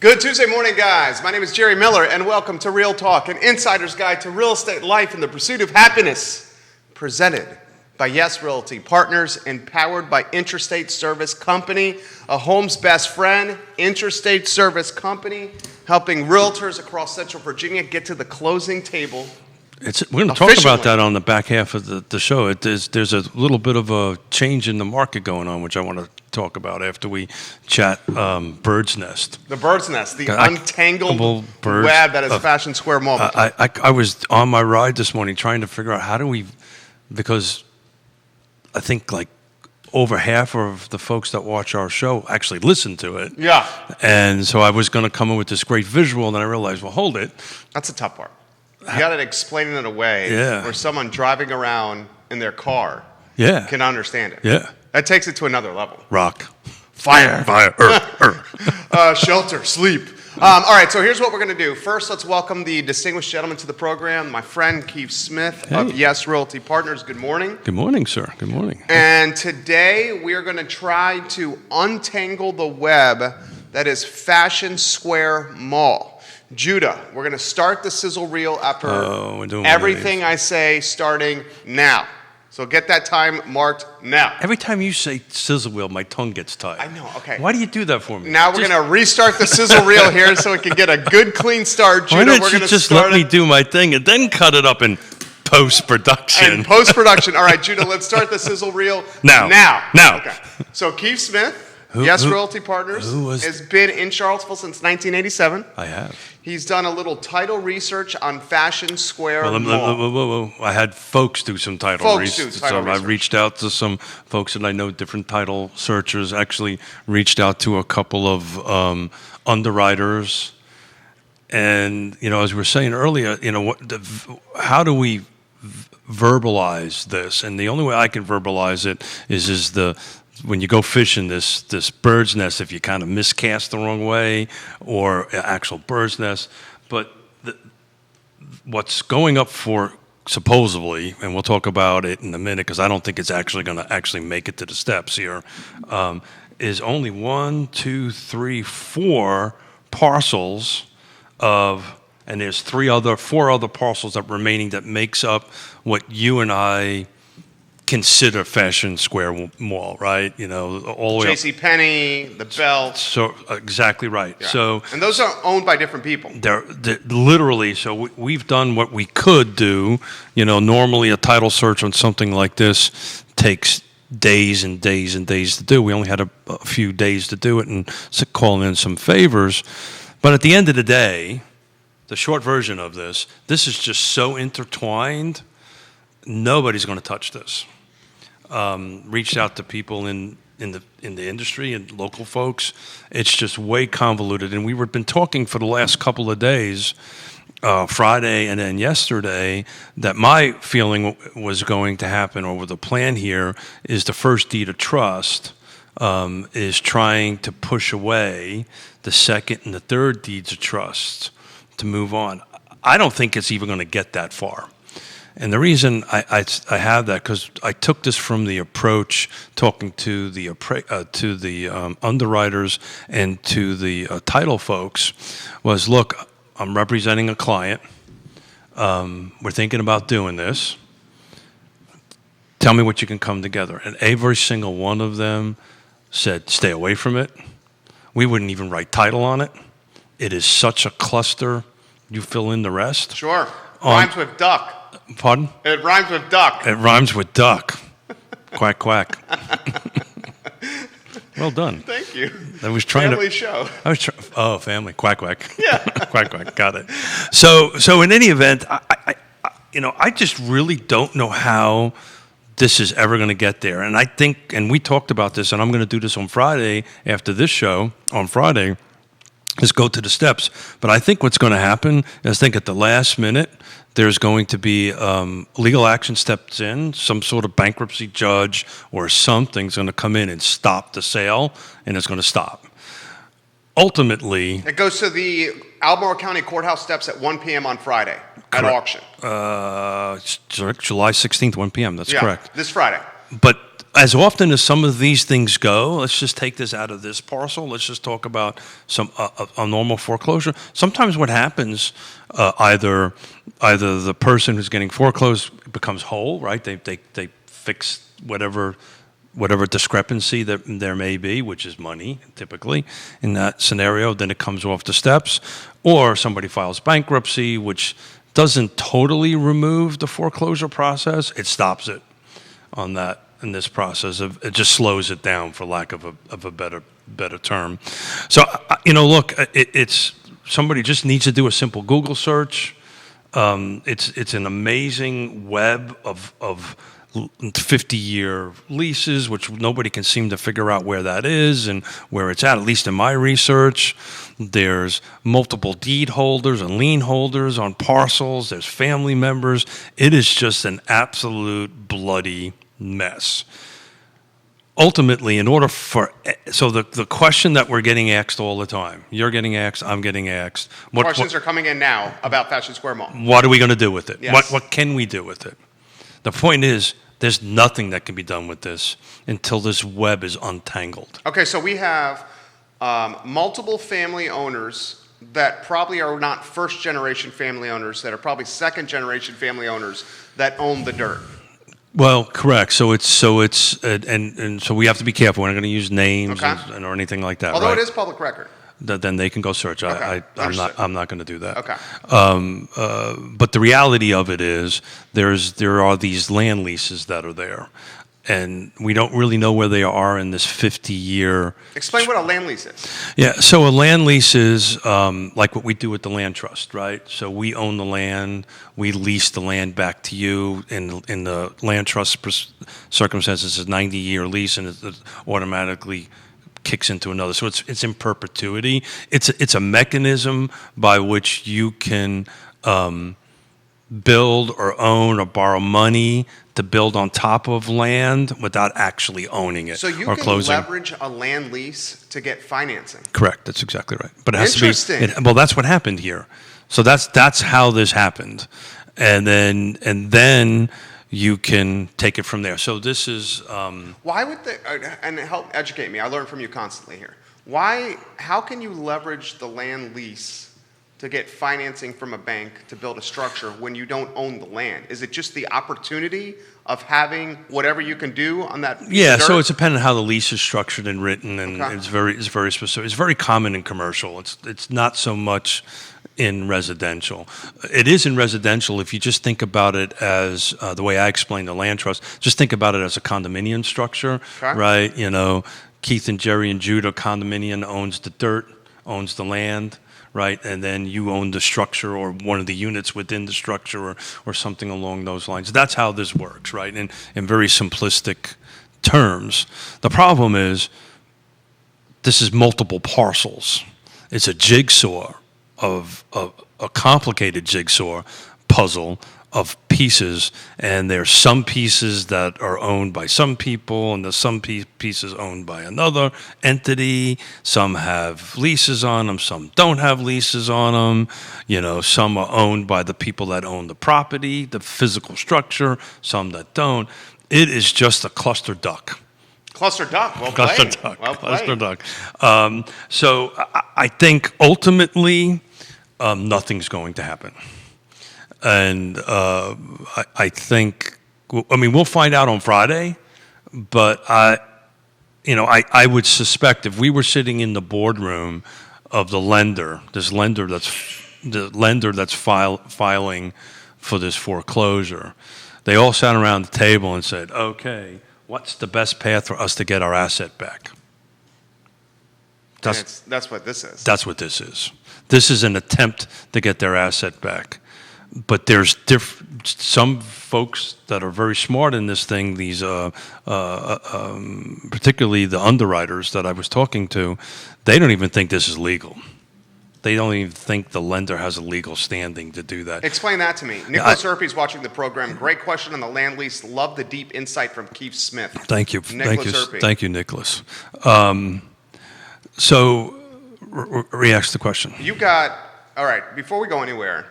Good Tuesday morning, guys. My name is Jerry Miller, and welcome to Real Talk, an insider's guide to real estate life and the pursuit of happiness. Presented by Yes Realty Partners and powered by Intrastate Service Company, a home's best friend. Intrastate Service Company, helping realtors across Central Virginia get to the closing table. We're going to talk about that on the back half of the show. There's a little bit of a change in the market going on, which I want to talk about after we chat Bird's Nest. The Bird's Nest, the untangled web that is Fashion Square Mall. I was on my ride this morning trying to figure out how do we, because I think like over half of the folks that watch our show actually listen to it. Yeah. And so I was going to come in with this great visual, and then I realized, well, hold it. That's the tough part. You got to explain it in a way where someone driving around in their car can understand it. Yeah. That takes it to another level. Rock. Fire. Fire. Shelter. Sleep. All right, so here's what we're going to do. First, let's welcome the distinguished gentleman to the program, my friend Keith Smith of Yes Realty Partners. Good morning. Good morning, sir. Good morning. And today we are going to try to untangle the web that is Fashion Square Mall. Judah, we're going to start the sizzle reel after everything I say starting now. So get that time marked now. Every time you say sizzle reel, my tongue gets tied. I know, okay. Why do you do that for me? Now we're going to restart the sizzle reel here so we can get a good, clean start. Judah, why don't you just let me do my thing and then cut it up in post-production? And post-production. All right, Judah, let's start the sizzle reel now. Okay. So Keith Smith, Yes Realty Partners, has been in Charlottesville since 1987. I have. He's done a little title research on Fashion Square Mall. Whoa. I had folks do some title research. So I reached out to some folks that I know, different title searchers. Actually reached out to a couple of underwriters. And, as we were saying earlier, how do we verbalize this? And the only way I can verbalize it is when you go fishing this bird's nest, if you kind of miscast the wrong way, or actual bird's nest. But what's going up for, supposedly, and we'll talk about it in a minute because I don't think it's actually going to actually make it to the steps here, is only 4 parcels and there's 4 other parcels that remaining that makes up what you and I consider Fashion Square Mall, right? All the way JCPenney, the Belt. So exactly right. Yeah. So, and those are owned by different people. They're literally. So we've done what we could do. Normally a title search on something like this takes days and days and days to do. We only had a few days to do it and call in some favors. But at the end of the day, the short version of this is just so intertwined. Nobody's going to touch this. Reached out to people in the industry and local folks. It's just way convoluted, and we've been talking for the last couple of days, Friday and then yesterday, that my feeling was going to happen, or the plan here is the first deed of trust is trying to push away the second and the third deeds of trust to move on. I don't think it's even going to get that far. And the reason I have that, because I took this from the approach, talking to the underwriters and to the title folks, was, look, I'm representing a client. We're thinking about doing this. Tell me what you can come together. And every single one of them said, stay away from it. We wouldn't even write title on it. It is such a cluster. You fill in the rest. Sure. Rhymes with duck. Pardon? It rhymes with duck. It rhymes with duck. Quack, quack. Well done. Thank you. I was trying family show. Family. Quack, quack. Yeah. Quack, quack. Got it. So in any event, I just really don't know how this is ever going to get there. And I think, and we talked about this, and I'm going to do this on Friday after this show on Friday, is go to the steps. But I think what's going to happen is, at the last minute, there's going to be legal action steps in, some sort of bankruptcy judge or something's going to come in and stop the sale, and it's going to stop. Ultimately, it goes to the Albemarle County Courthouse steps at 1 p.m. on Friday at auction. July 16th, 1 p.m. That's correct. This Friday. But as often as some of these things go, let's just take this out of this parcel. Let's just talk about a normal foreclosure. Sometimes what happens, either the person who's getting foreclosed becomes whole, right? They fix whatever discrepancy that there may be, which is money, typically, in that scenario. Then it comes off the steps. Or somebody files bankruptcy, which doesn't totally remove the foreclosure process. It stops it on that in this process. It just slows it down, for lack of a better term. So, look, it's somebody just needs to do a simple Google search. It's an amazing web of 50-year leases, which nobody can seem to figure out where that is and where it's at least in my research. There's multiple deed holders and lien holders on parcels. There's family members. It is just an absolute bloody mess. Ultimately, so the question that we're getting asked all the time, you're getting asked, I'm getting asked. Questions are coming in now about Fashion Square Mall. What are we going to do with it? Yes. What can we do with it? The point is, there's nothing that can be done with this until this web is untangled. Okay, so we have multiple family owners that probably are not first-generation family owners, that are probably second-generation family owners that own the dirt. Well, correct. So so we have to be careful. We're not going to use names or anything like that. Although right? it is public record. Then they can go search. Okay. I'm not going to do that. Okay. But the reality of it is, there are these land leases that are there, and we don't really know where they are in this 50-year. Explain what a land lease is. Yeah. So a land lease is like what we do with the land trust, right? So we own the land, we lease the land back to you. In the land trust circumstances, it's a 90-year lease, and it automatically kicks into another. So it's in perpetuity. It's a mechanism by which you can build or own or borrow money to build on top of land without actually owning it so you or can closing. leverage a land lease to get financing. Correct. That's exactly right. But it has Interesting. to be. Well, that's what happened here. So that's how this happened, and then you can take it from there. So this is. Why would they? And help educate me. I learn from you constantly here. How can you leverage the land lease to get financing from a bank to build a structure when you don't own the land? Is it just the opportunity of having whatever you can do on that piece of dirt? So it's dependent on how the lease is structured and written, and Okay. it's very specific. It's very common in commercial. It's not so much in residential. It is in residential if you just think about it as the way I explained the land trust. Just think about it as a condominium structure, Okay. right? Keith and Jerry and Judah condominium owns the dirt, owns the land. Right, and then you own the structure or one of the units within the structure or something along those lines. That's how this works, right? In very simplistic terms. The problem is this is multiple parcels. It's a jigsaw of a complicated jigsaw puzzle of pieces, and there's some pieces that are owned by some people, and there's some pieces owned by another entity. Some have leases on them, some don't have leases on them. Some are owned by the people that own the property, the physical structure, some that don't. It is just a cluster duck. Cluster duck. Well Cluster played. duck. Well Cluster played. duck. So I think ultimately nothing's going to happen. And I think, we'll find out on Friday, but I would suspect if we were sitting in the boardroom of the lender that's filing for this foreclosure, they all sat around the table and said, okay, what's the best path for us to get our asset back? That's what this is. That's what this is. This is an attempt to get their asset back. But there's some folks that are very smart in this thing, these particularly the underwriters that I was talking to, they don't even think this is legal. They don't even think the lender has a legal standing to do that. Explain that to me. Nicholas Erpy's watching the program. Great question on the land lease. Love the deep insight from Keith Smith. Thank you. Nicholas Erpy. Thank you, Nicholas. So re-ask the question. All right, before we go anywhere,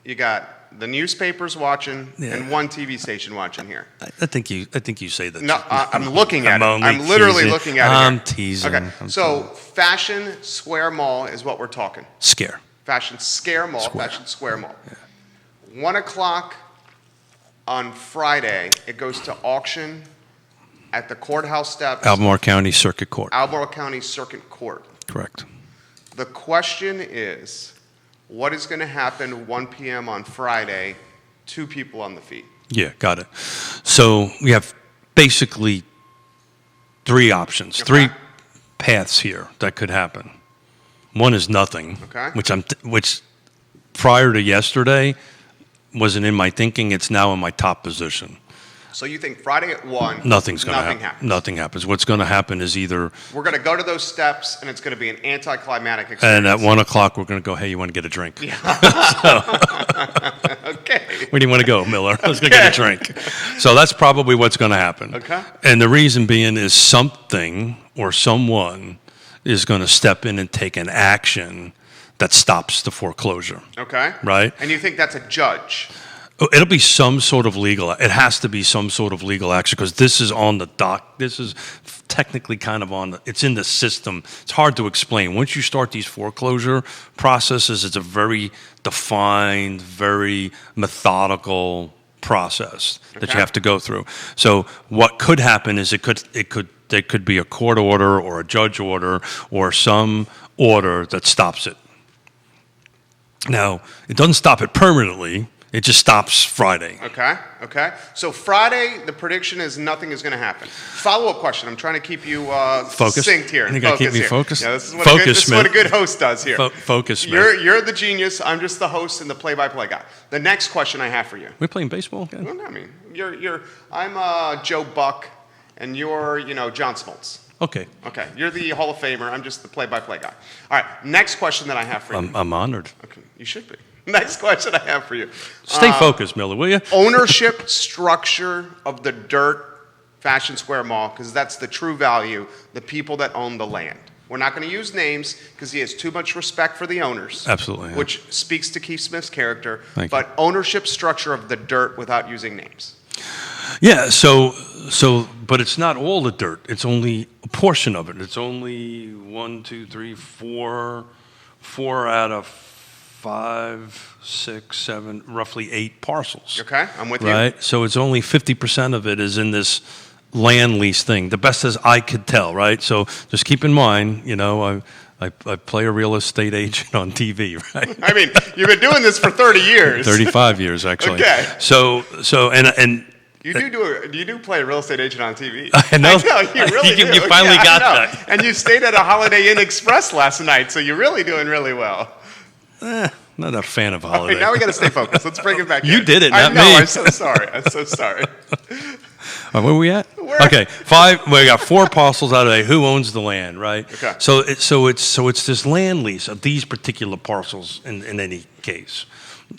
you got the newspapers watching and one TV station watching here. I think you say that. No, I'm looking at it. only I'm literally teasing. looking at it. I'm here. teasing. Okay, so Fashion Square Mall is what we're talking. Scare. Fashion Scare Mall, Fashion Square Mall. 1 o'clock on Friday, it goes to auction at the courthouse steps. Albemarle County Circuit Court. Albemarle County Circuit Court. Correct. The question is, what is going to happen 1 p.m. on Friday? 2 people on the feet. Yeah, got it. So we have basically 3 options, 3 paths here that could happen. One is nothing, which prior to yesterday wasn't in my thinking. It's now in my top position. So you think Friday at 1, nothing happens. happens. Nothing happens. What's going to happen is either we're going to go to those steps, and it's going to be an anticlimactic experience. And at 1 o'clock, we're going to go, hey, you want to get a drink? Yeah. Okay. Where do you want to go, Miller? Let's go get a drink. So that's probably what's going to happen. Okay. And the reason being is something or someone is going to step in and take an action that stops the foreclosure. Okay. Right? And you think that's a judge? It'll be some sort of legal. It has to be some sort of legal action because this is on the dock. This is technically kind of on. It's in the system. It's hard to explain. Once you start these foreclosure processes, it's a very defined, very methodical process that you have to go through. So what could happen is there could be a court order or a judge order or some order that stops it. Now, it doesn't stop it permanently. It just stops Friday. Okay. So Friday, the prediction is nothing is going to happen. Follow-up question. I'm trying to keep you succinct here. You got to keep me focused? Yeah, this is what a good host does here. Focus, man. You're the genius. I'm just the host and the play-by-play guy. The next question I have for you. We're playing baseball again? Well, I mean, I'm Joe Buck, and you're, John Smoltz. Okay. You're the Hall of Famer. I'm just the play-by-play guy. All right. Next question that I have for you. I'm honored. Okay. You should be. Next question I have for you. Stay focused, Miller, will you? Ownership structure of the dirt Fashion Square Mall, because that's the true value, the people that own the land. We're not going to use names because he has too much respect for the owners. Absolutely. Yeah. Which speaks to Keith Smith's character. Thank but you. Ownership structure of the dirt without using names. Yeah, but it's not all the dirt. It's only a portion of it. It's only 1, 2, 3, 4 out of 5, 6, 7, roughly 8 parcels. Okay, I'm with you. Right? So it's only 50% of it is in this land lease thing, the best as I could tell, right? So just keep in mind, I play a real estate agent on TV, right? I mean, you've been doing this for 30 years. 35 years, actually. Okay. So You do play a real estate agent on TV. I know. You really do. You finally got that. And you stayed at a Holiday Inn Express last night, so you're really doing really well. Not a fan of Holiday. Okay, now we got to stay focused. Let's bring it back in. You did it, not I know, me. I'm so sorry. Where are we at? Okay, 5. We got 4 parcels out of 8. Who owns the land, right? Okay. So it's this land lease of these particular parcels in any case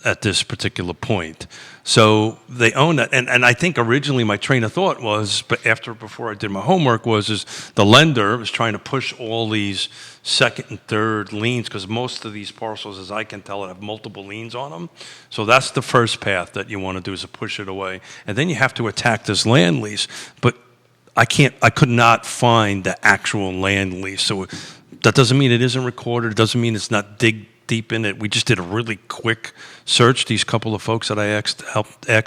at this particular point. So they own that, and I think originally my train of thought was, but before I did my homework, is the lender was trying to push all these second and third liens because most of these parcels, as I can tell, have multiple liens on them. So that's the first path that you want to do is to push it away, and then you have to attack this land lease. But I could not find the actual land lease. So that doesn't mean it isn't recorded. It doesn't mean it's not deep in it. We just did a really quick search. These couple of folks that I asked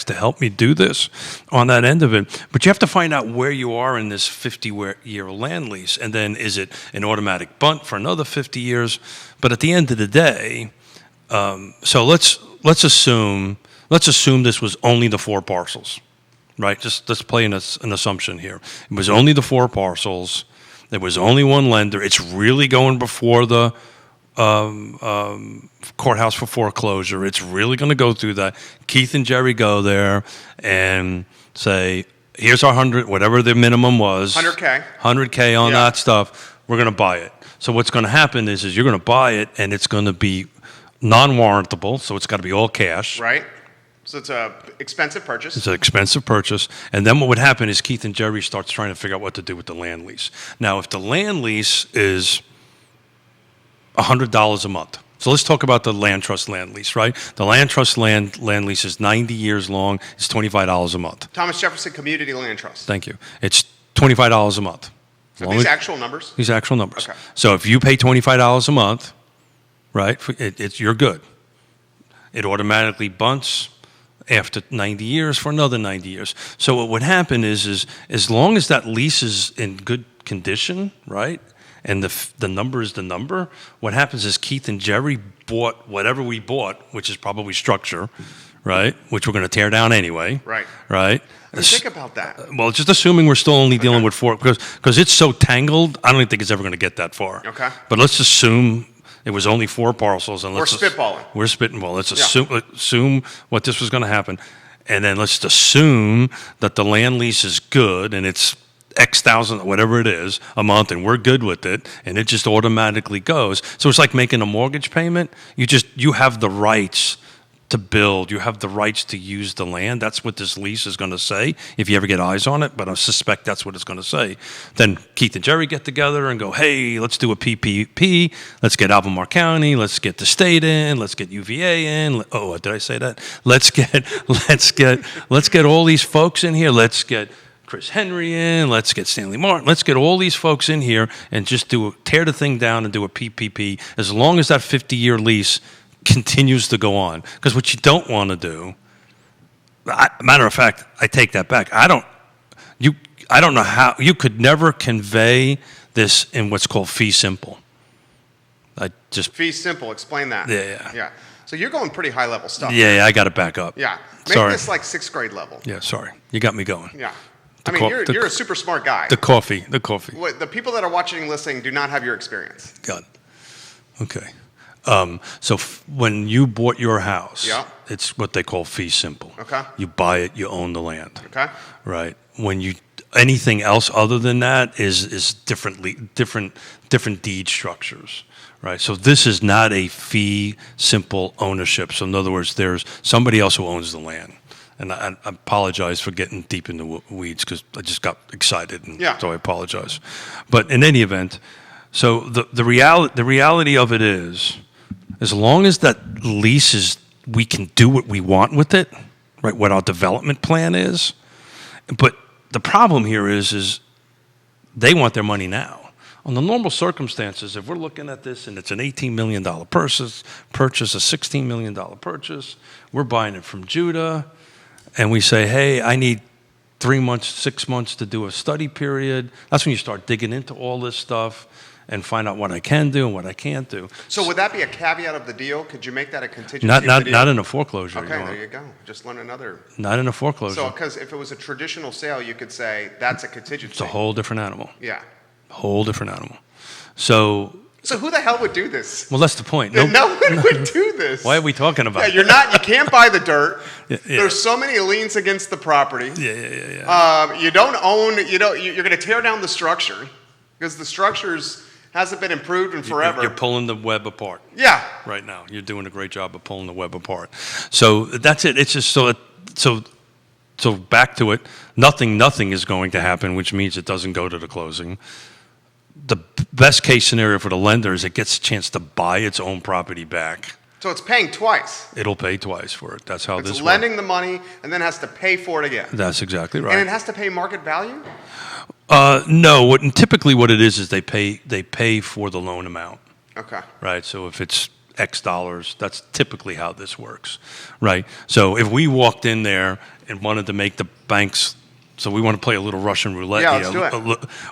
to help me do this on that end of it. But you have to find out where you are in this 50-year land lease, and then is it an automatic bunt for another 50 years? But at the end of the day, so let's assume this was only the 4 parcels, right? Just let's play an assumption here. It was only the 4 parcels. There was only one lender. It's really going before the courthouse for foreclosure. It's really going to go through that. Keith and Jerry go there and say, here's our 100, whatever the minimum was. 100K on that stuff. We're going to buy it. So what's going to happen is you're going to buy it, and it's going to be non-warrantable, so it's got to be all cash. Right. So it's an expensive purchase. It's an expensive purchase. And then what would happen is Keith and Jerry starts trying to figure out what to do with the land lease. Now, if the land lease is $100 a month, So let's talk about the land trust land lease, right? The land trust land lease is 90 years long. It's $25 a month. Thomas Jefferson Community Land Trust. Thank you. It's $25 a month. So these actual numbers? These actual numbers. Okay. So if you pay $25 a month, right, you're good. It automatically bunts after 90 years for another 90 years. So what would happen is as long as that lease is in good condition, right, and the number is the number, what happens is Keith and Jerry bought whatever we bought, which is probably structure, right, which we're going to tear down anyway. Right. Right. Think about that. Well, just assuming we're still only dealing with 4, because it's so tangled, I don't even think it's ever going to get that far. Okay. But let's assume it was only 4 parcels. And we're spitballing. We're spitballing. Let's assume what this was going to happen. And then let's assume that the land lease is good and it's X thousand, whatever it is, a month, and we're good with it, and it just automatically goes. So it's like making a mortgage payment. You have the rights to build. You have the rights to use the land. That's what this lease is going to say if you ever get eyes on it, but I suspect that's what it's going to say. Then Keith and Jerry get together and go, hey, let's do a PPP. Let's get Albemarle County. Let's get the state in. Let's get UVA in. Oh, did I say that? Let's get all these folks in here. Let's get Chris Henry in, let's get Stanley Martin, let's get all these folks in here and just tear the thing down and do a PPP as long as that 50-year lease continues to go on. Because what you don't want to do, matter of fact, I take that back. I don't know how, you could never convey this in what's called fee simple. Fee simple, explain that. Yeah. So you're going pretty high level stuff. Yeah, I got to back up. Yeah. Make this like 6th grade level. Yeah, sorry. You got me going. Yeah. You're a super smart guy. The coffee. The people that are watching and listening do not have your experience. Got it. Okay. So when you bought your house, it's what they call fee simple. Okay. You buy it, you own the land. Okay. Right. Anything else other than that is different deed structures. Right. So this is not a fee simple ownership. So in other words, there's somebody else who owns the land. And I apologize for getting deep in the weeds because I just got excited, and so I apologize. But in any event, so the reality of it is, as long as that lease is, we can do what we want with it, right? What our development plan is. But the problem here is they want their money now. Under normal circumstances, if we're looking at this and it's an $18 million purchase, a $16 million purchase, we're buying it from Judah. And we say, hey, I need 3 months, 6 months to do a study period. That's when you start digging into all this stuff and find out what I can do and what I can't do. So would that be a caveat of the deal? Could you make that a contingency? Not in a foreclosure. Okay, there you go. Just learn another. Not in a foreclosure. So because if it was a traditional sale, you could say that's a contingency. It's a whole different animal. Yeah. Whole different animal. So who the hell would do this? Well, that's the point. No one would do this. Why are we talking about it? You can't buy the dirt. There's so many liens against the property. Yeah. You don't own, you're going to tear down the structure because the structures hasn't been improved in forever. You're pulling the web apart. Yeah. Right now. You're doing a great job of pulling the web apart. So that's it. It's just so back to it. Nothing is going to happen, which means it doesn't go to the closing. The best case scenario for the lender is it gets a chance to buy its own property back. So it's paying twice. It'll pay twice for it. That's how this works. It's lending the money and then has to pay for it again. That's exactly right. And it has to pay market value? No. Typically what it is they pay for the loan amount. Okay. Right. So if it's X dollars, that's typically how this works. Right. So if we walked in there and wanted to make the banks, so we want to play a little Russian roulette. Yeah, let's do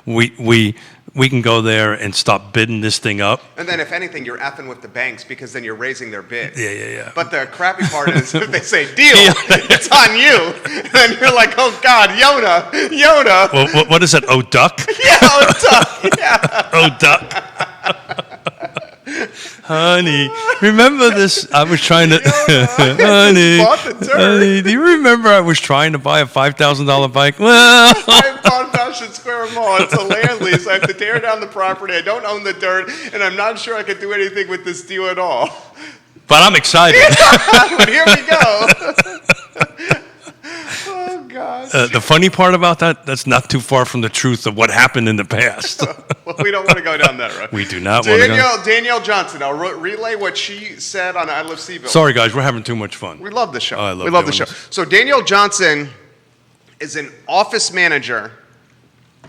it. We can go there and stop bidding this thing up. And then if anything, you're effing with the banks because then you're raising their bid. Yeah. But the crappy part is if they say deal, it's on you. And you're like, oh God, Yonna. Well, what is that? Oh, duck? Yeah, oh, duck. Yeah. Oh, duck. Honey, remember this? I was trying to. Honey, do you remember I was trying to buy a $5,000 bike? Well, I bought Fashion Square Mall. It's a land lease. I have to tear down the property. I don't own the dirt, and I'm not sure I could do anything with this deal at all. But I'm excited. But here we go. Oh gosh. The funny part about that's not too far from the truth of what happened in the past. Well, we don't want to go down that road. We do not want to go. Danielle Johnson, I'll relay what she said on I Love CVille. Sorry, guys, we're having too much fun. We love the show. I love we love the doing show. this. So Danielle Johnson is an office manager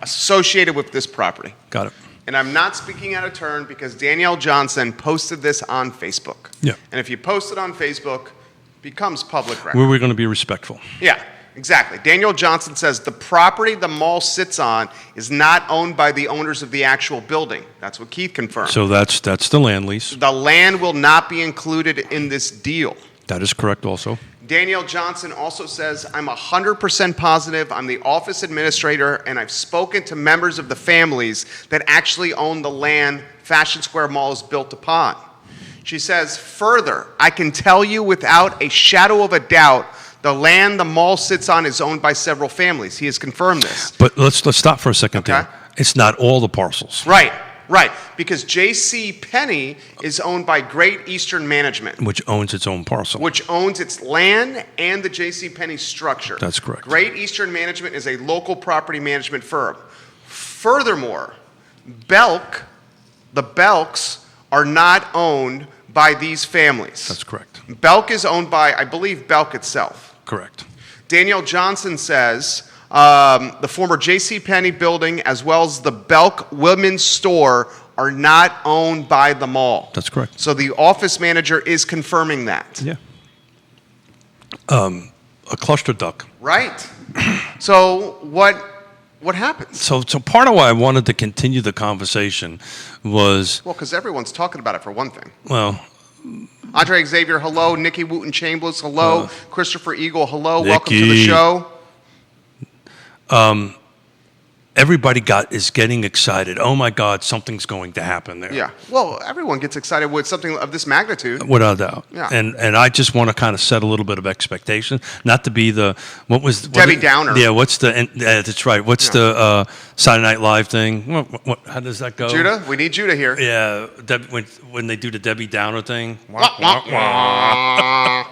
associated with this property. Got it. And I'm not speaking out of turn because Danielle Johnson posted this on Facebook. Yeah. And if you post it on Facebook, it becomes public record. Where we're going to be respectful. Yeah, exactly. Danielle Johnson says the property the mall sits on is not owned by the owners of the actual building. That's what Keith confirmed. So that's the land lease. The land will not be included in this deal. That is correct also. Danielle Johnson also says, I'm 100% positive I'm the office administrator and I've spoken to members of the families that actually own the land Fashion Square Mall is built upon. She says, further, I can tell you without a shadow of a doubt, the land the mall sits on is owned by several families. He has confirmed this. But let's stop for a second Okay. there. It's not all the parcels. Right. Because J.C. Penney is owned by Great Eastern Management, Which owns its own parcel. which owns its land and the J.C. Penney structure. That's correct. Great Eastern Management is a local property management firm. Furthermore, the Belks are not owned by these families. That's correct. Belk is owned by, I believe, Belk itself. Correct. Danielle Johnson says the former J.C. Penney building as well as the Belk Women's Store are not owned by the mall. That's correct. So the office manager is confirming that. Yeah. A cluster duck. Right. So what happens? So part of why I wanted to continue the conversation was, Well, because everyone's talking about it for one thing. well, Andre Xavier, hello. Nikki Wooten Chambliss, hello. Christopher Eagle, hello. Welcome to the Nikki. show. everybody is getting excited. Oh my God, something's going to happen there. Yeah. Well, everyone gets excited with something of this magnitude. Without a doubt. Yeah. And I just want to kind of set a little bit of expectation, not to be the Debbie Downer. Yeah. That's right. What's the Saturday Night Live thing? How does that go? Judah, we need Judah here. Yeah. When they do the Debbie Downer thing. Wah, wah, wah.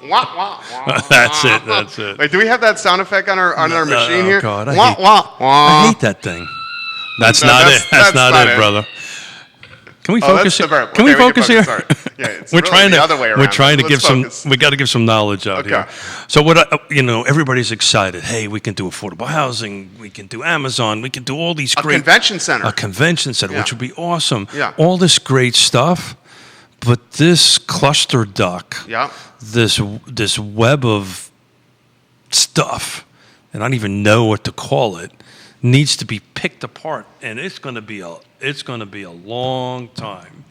Wah, wah, wah. That's it. Wait, do we have that sound effect on our machine here? Oh God, Wah, wah, wah. I hate that thing. That's No, not that's- it. That's that's not not it, it. brother. Can we Oh, focus? that's the verb. Can we Okay, can focus here? Yeah, it's We're really trying the to. other way We're around. trying to Let's give focus. some. We got to give some knowledge out Okay. here. So everybody's excited. Hey, we can do affordable housing. We can do Amazon. We can do all these A great convention center. A convention center, Yeah. which would be awesome. Yeah. All this great stuff, but this cluster duck. Yeah. This web of stuff, and I don't even know what to call it, needs to be picked apart, and it's going to be a long time.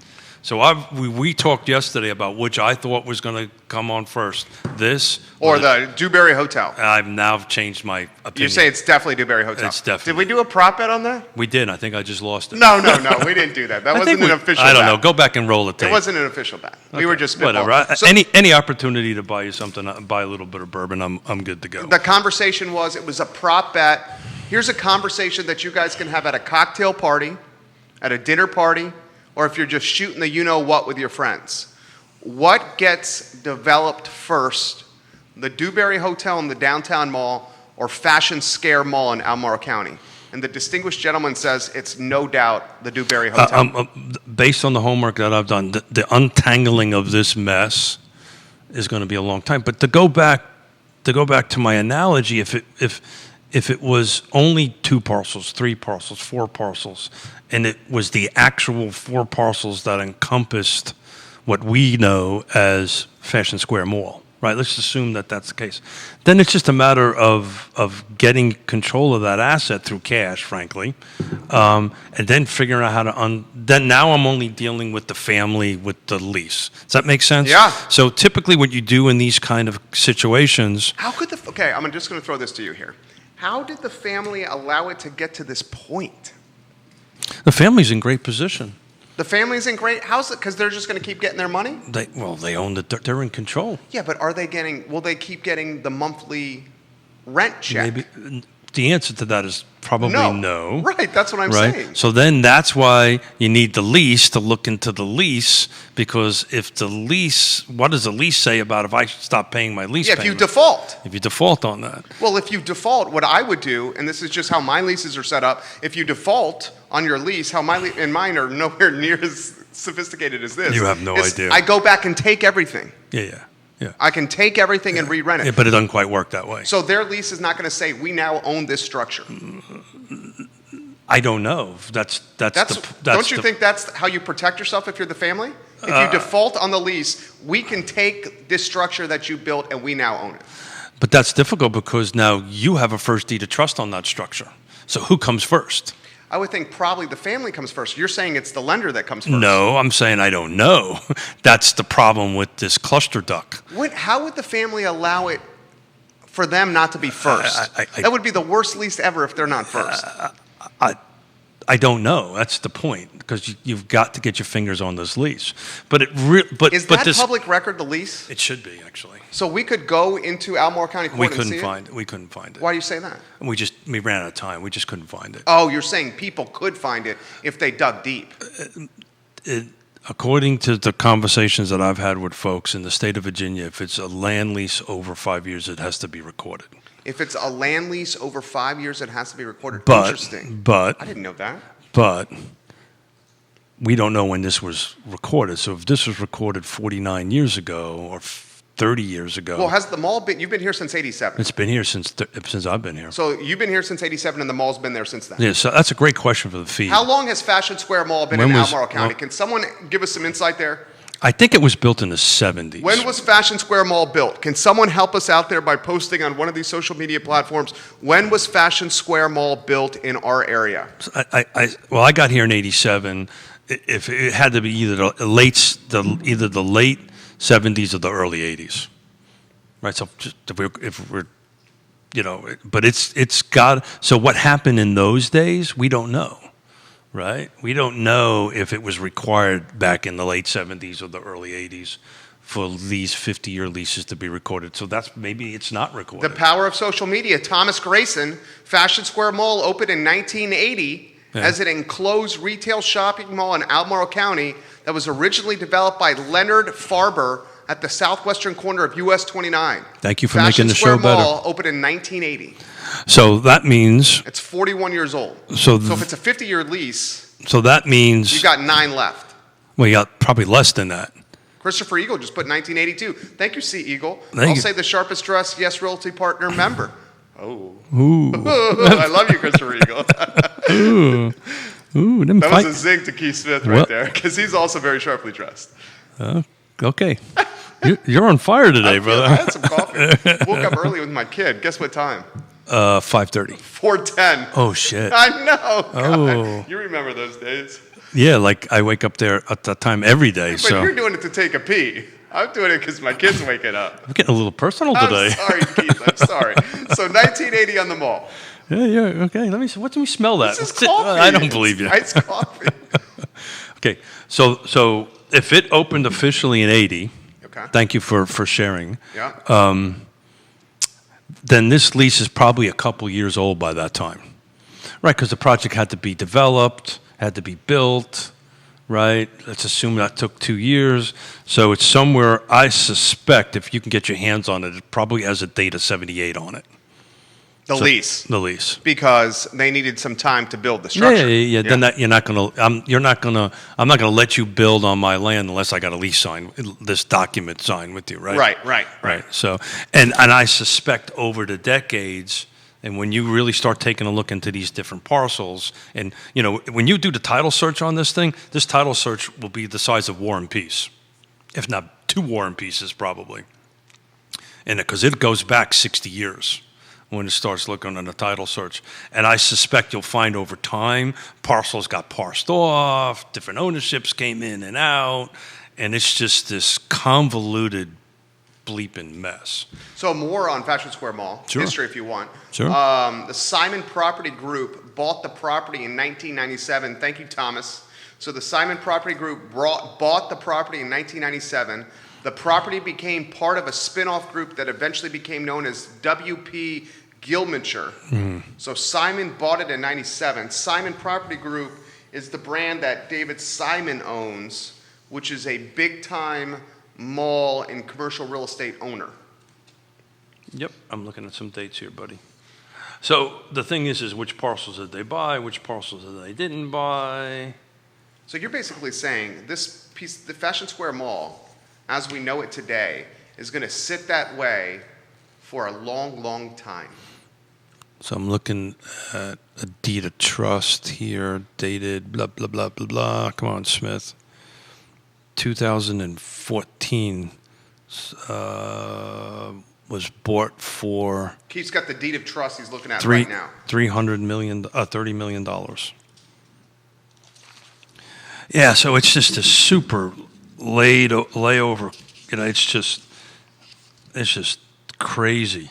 So we talked yesterday about which I thought was going to come on first. This Or the Dewberry Hotel. I've now changed my opinion. You say it's definitely Dewberry Hotel. It's definitely. Did we do a prop bet on that? We did. I think I just lost it. No, we didn't do that. That I wasn't think an official I don't bet. know. Go back and roll the tape. It wasn't an official bet. We were just spitballing. whatever. So Any opportunity to buy you something, buy a little bit of bourbon, I'm good to go. the conversation was, it was a prop bet. Here's a conversation that you guys can have at a cocktail party, at a dinner party, or if you're just shooting the you-know-what with your friends. What gets developed first, the Dewberry Hotel in the downtown mall or Fashion Scare Mall in Albemarle County? And the distinguished gentleman says it's no doubt the Dewberry Hotel. Based on the homework that I've done, the untangling of this mess is going to be a long time. But to go back to my analogy, if it was only 2 parcels, 3 parcels, 4 parcels, and it was the actual 4 parcels that encompassed what we know as Fashion Square Mall, right? Let's assume that that's the case. Then it's just a matter of getting control of that asset through cash, frankly, and then figuring out how to then now I'm only dealing with the family with the lease. Does that make sense? Yeah. So typically what you do in these kind of situations. How could okay, I'm just going to throw this to you here. How did the family allow it to get to this point? The family's in great position. The family's in great, how's it, because they're just going to keep getting their money? They own they're in control. Yeah, but will they keep getting the monthly rent check? Maybe the answer to that is probably no. Right, that's what I'm saying. So then that's why you need the lease to look into the lease, because if the lease, what does the lease say about if I stop paying my lease payment? If you default. If you default on that. Well, if you default, what I would do, and this is just how my leases are set up, if you default on your lease, how and mine are nowhere near as sophisticated as this. You have no idea. I go back and take everything. Yeah. I can take everything and re-rent it. Yeah, but it doesn't quite work that way. So their lease is not going to say, we now own this structure. I don't know. Don't you think that's how you protect yourself if you're the family? If you default on the lease, we can take this structure that you built and we now own it. But that's difficult because now you have a first deed of trust on that structure. So who comes first? I would think probably the family comes first. You're saying it's the lender that comes first. No, I'm saying I don't know. That's the problem with this cluster duck. How would the family allow it for them not to be first? That would be the worst lease ever if they're not first. I don't know. That's the point, because you've got to get your fingers on this lease. But is that public record, the lease? It should be, actually. So we could go into Albemarle County Court and see it? We couldn't find it. Why do you say that? We ran out of time. We just couldn't find it. Oh, you're saying people could find it if they dug deep. According to the conversations that I've had with folks in the state of Virginia, if it's a land lease over 5 years, it has to be recorded. If it's a land lease over 5 years, it has to be recorded. Interesting. But I didn't know that. But we don't know when this was recorded. So if this was recorded 49 years ago or 30 years ago. Well, has the mall been? You've been here since '87. It's been here since I've been here. So you've been here since '87, and the mall's been there since then. Yeah. So that's a great question for the fee. How long has Fashion Square Mall been in Albemarle County? Can someone give us some insight there? I think it was built in the 70s. When was Fashion Square Mall built? Can someone help us out there by posting on one of these social media platforms? When was Fashion Square Mall built in our area? I got here in '87. If it had to be either the late '70s or the early '80s, right? So if we're but it's got. So what happened in those days, we don't know. Right? We don't know if it was required back in the late 70s or the early 80s for these 50-year leases to be recorded. So maybe it's not recorded. The power of social media. Thomas Grayson, Fashion Square Mall opened in 1980 as an enclosed retail shopping mall in Albemarle County that was originally developed by Leonard Farber at the southwestern corner of US 29. Thank you for making the show better. Fashion Square Mall opened in 1980. So that means it's 41 years old. So if it's a 50-year lease, so that means you've got 9 left. Well, you got probably less than that. Christopher Eagle just put 1982. Thank you, C. Eagle. I'll say the sharpest dressed Yes Realty partner member. Oh, ooh, I love you, Christopher Eagle. ooh, that was a zing to Keith Smith right there, because he's also very sharply dressed. Okay. You're on fire today, brother. I had some coffee. Woke up early with my kid. Guess what time? 5:30. 4:10. Oh shit. I know. God. Oh. You remember those days? Yeah, like I wake up there at that time every day. But so you're doing it to take a pee. I'm doing it because my kid's waking up. I'm getting a little personal today. I'm sorry, Keith. I'm sorry. So 1980 on the mall. Yeah. Okay. Let me smell that. This is coffee. I don't believe you. It's coffee. Okay. So if it opened officially in '80. Okay. Thank you for sharing. Yeah. Then this lease is probably a couple years old by that time, right? Because the project had to be developed, had to be built, right? Let's assume that took 2 years. So it's somewhere, I suspect, if you can get your hands on it, it probably has a date of '78 on it. The lease. The lease. Because they needed some time to build the structure. Yeah. Then I'm not gonna let you build on my land unless I got a lease sign, this document signed with you, right? Right. So, and I suspect over the decades, and when you really start taking a look into these different parcels, and when you do the title search on this thing, this title search will be the size of War and Peace, if not 2 War and Peaces probably, and because it goes back 60 years. When it starts looking on the title search. And I suspect you'll find over time, parcels got parsed off, different ownerships came in and out, and it's just this convoluted bleeping mess. So more on Fashion Square Mall, Sure. history if you want. Sure. The Simon Property Group bought the property in 1997. Thank you, Thomas. So the Simon Property Group bought the property in 1997. The property became part of a spin-off group that eventually became known as WP Gilmanshire. So Simon bought it in 97. Simon Property Group is the brand that David Simon owns, which is a big-time mall and commercial real estate owner. Yep, I'm looking at some dates here, buddy. So the thing is which parcels did they buy, which parcels did they didn't buy? So you're basically saying this piece, the Fashion Square Mall, as we know it today, is going to sit that way for a long, long time. So I'm looking at a deed of trust here, dated blah, blah, blah, blah, blah. Come on, Smith. 2014 was bought for... Keith's got the deed of trust he's looking at right now. $30 million. Yeah, so it's just a super layover. You know, it's just crazy.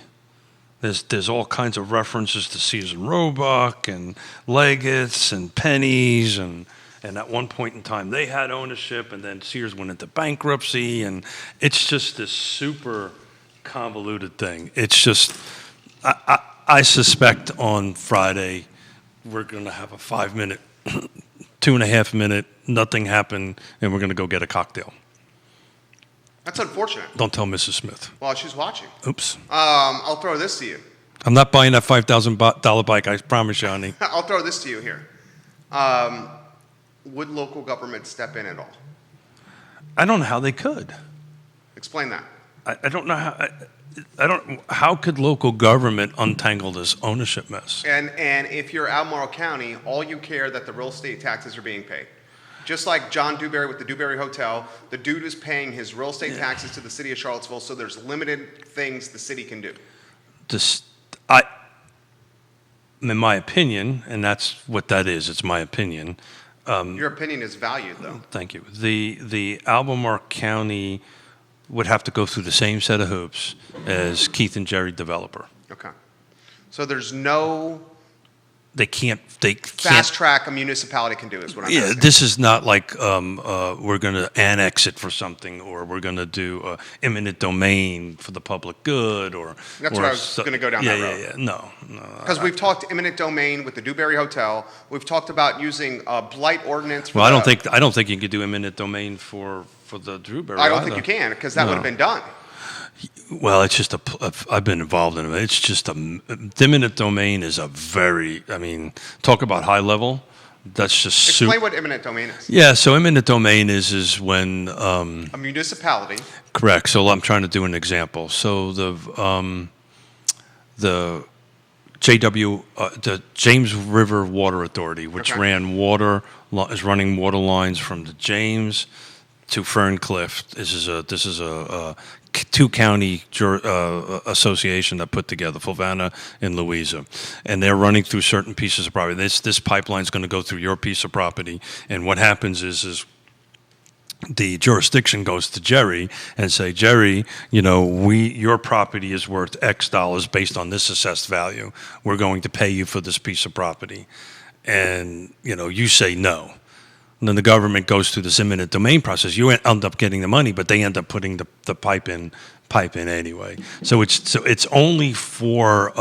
There's all kinds of references to Sears and Roebuck and Leggett's and Penny's and at one point in time they had ownership, and then Sears went into bankruptcy, and it's just this super convoluted thing. It's just I suspect on Friday we're going to have a 5-minute, 2.5-minute, nothing happened, and we're going to go get a cocktail. That's unfortunate. Don't tell Mrs. Smith. Well, she's watching. Oops. I'll throw this to you. I'm not buying that $5,000 bike, I promise you, honey. I'll throw this to you here. Would local government step in at all? I don't know how they could. Explain that. I don't know how. How could local government untangle this ownership mess? And if you're Albemarle County, all you care that the real estate taxes are being paid. Just like John Dewberry with the Dewberry Hotel, the dude is paying his real estate taxes to the city of Charlottesville, so there's limited things the city can do. In my opinion, and that's what that is, it's my opinion. Your opinion is valued, though. Thank you. The Albemarle County would have to go through the same set of hoops as Keith and Jerry developer. Okay. So there's no They can't. fast track a municipality can do is what I'm asking. This is not like we're going to annex it for something, or we're going to do eminent domain for the public good, or That's where I was going to go down that road. Yeah. No. Because we've talked eminent domain with the Dewberry Hotel. We've talked about using a blight ordinance. For Well, I don't think you could do eminent domain for the Dewberry. I don't think you can, because that would have been done. Well, it's just I've been involved in it. It's just eminent domain is a very, talk about high level. That's just Explain what eminent domain is. Yeah, so eminent domain is when a municipality. Correct. So I'm trying to do an example. So the the James River Water Authority, which is running water lines from the James to Ferncliff. This is a two-county association that put together, Fluvanna and Louisa, and they're running through certain pieces of property. This pipeline is going to go through your piece of property, and what happens is the jurisdiction goes to Jerry and say, Jerry, your property is worth X dollars based on this assessed value. We're going to pay you for this piece of property, and you say no. And then the government goes through this eminent domain process. You end up getting the money, but they end up putting the pipe in anyway. So it's only for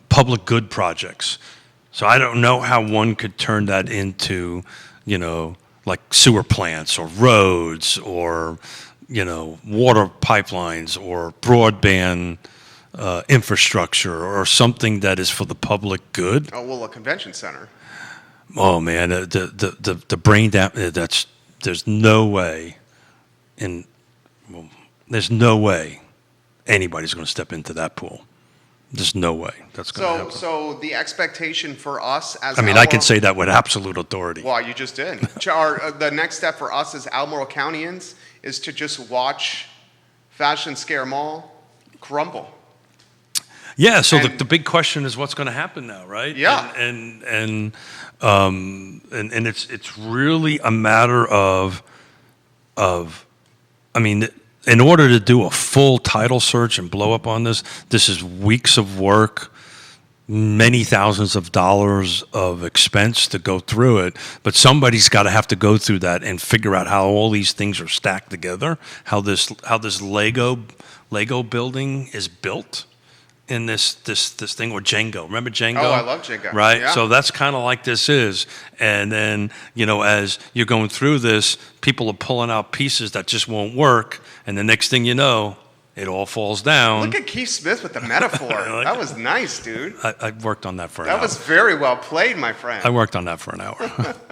public good projects. So I don't know how one could turn that into, like sewer plants or roads or, water pipelines or broadband infrastructure or something that is for the public good. Oh, well, a convention center. Oh man, the brain damage. There's no way, there's no way anybody's going to step into that pool. There's no way that's going to happen. So the expectation for us as I can say that with absolute authority. Well, you just did. The next step for us as Albemarle Countyans is to just watch Fashion Square Mall crumble. Yeah, so the big question is what's going to happen now, right? Yeah. And it's really a matter of in order to do a full title search and blow up on this is weeks of work, many thousands of dollars of expense to go through it. But somebody's got to have to go through that and figure out how all these things are stacked together, how this Lego building is built. in this thing with Django. Remember Django? Oh, I love Django. Right? Yeah. So that's kind of like this is. And then, as you're going through this, people are pulling out pieces that just won't work. And the next thing you know, it all falls down. Look at Keith Smith with the metaphor. That was nice, dude. I worked on that for an hour. That was very well played, my friend. I worked on that for an hour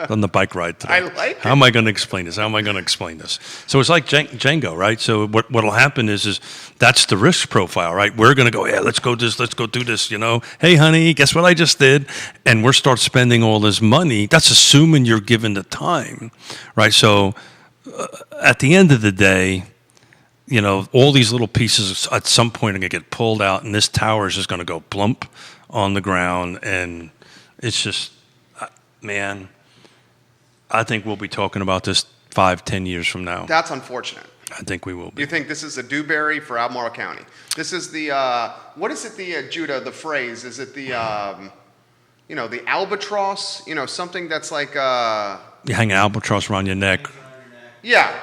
on the bike ride today. I like it. How am I going to explain this? How am I going to explain this? So it's like Django, right? So what'll happen is that's the risk profile, right? We're going to go, yeah, let's go do this, Hey, honey, guess what I just did? And we're start spending all this money. That's assuming you're given the time, right? So at the end of the day, all these little pieces at some point are going to get pulled out, and this tower is just going to go plump on the ground. And it's just, man, I think we'll be talking about this 5-10 years from now. That's unfortunate. I think we will be. You think this is a Dewberry for Albemarle County? This is the, what is it, Judah, the phrase? Is it the, the albatross? Something that's like... You hang an albatross around your neck. Yeah,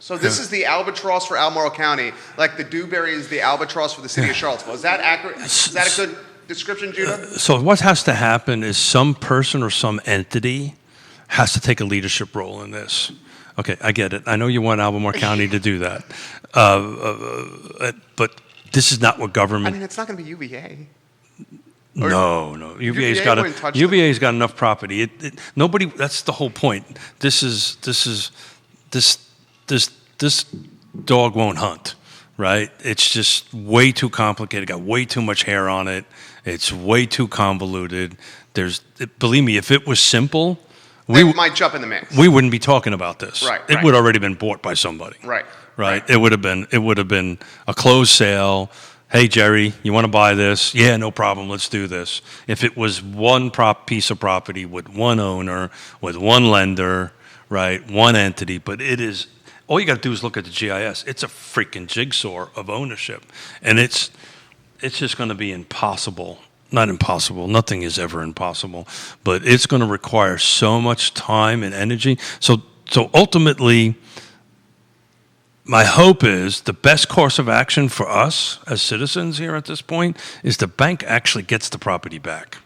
So this is the albatross for Albemarle County, like the Dewberry is the albatross for the city of Charlottesville. Is that accurate? Is that a good description, Judah? So what has to happen is some person or some entity has to take a leadership role in this. Okay, I get it. I know you want Albemarle County to do that. But this is not what government... I mean, it's not going to be UVA. No. UVA's got enough property. Nobody... That's the whole point. This dog won't hunt, right? It's just way too complicated. Got way too much hair on it. It's way too convoluted. Believe me, if it was simple, we might jump in the mix. We wouldn't be talking about this. Right. It would already been bought by somebody. Right. It would have been a closed sale. Hey, Jerry, you want to buy this? Yeah, no problem. Let's do this. If it was one piece of property with one owner, with one lender, right, one entity, but it is. All you got to do is look at the GIS. It's a freaking jigsaw of ownership. And it's just going to be impossible. Not impossible. Nothing is ever impossible. But it's going to require so much time and energy. So ultimately, my hope is the best course of action for us as citizens here at this point is the bank actually gets the property back.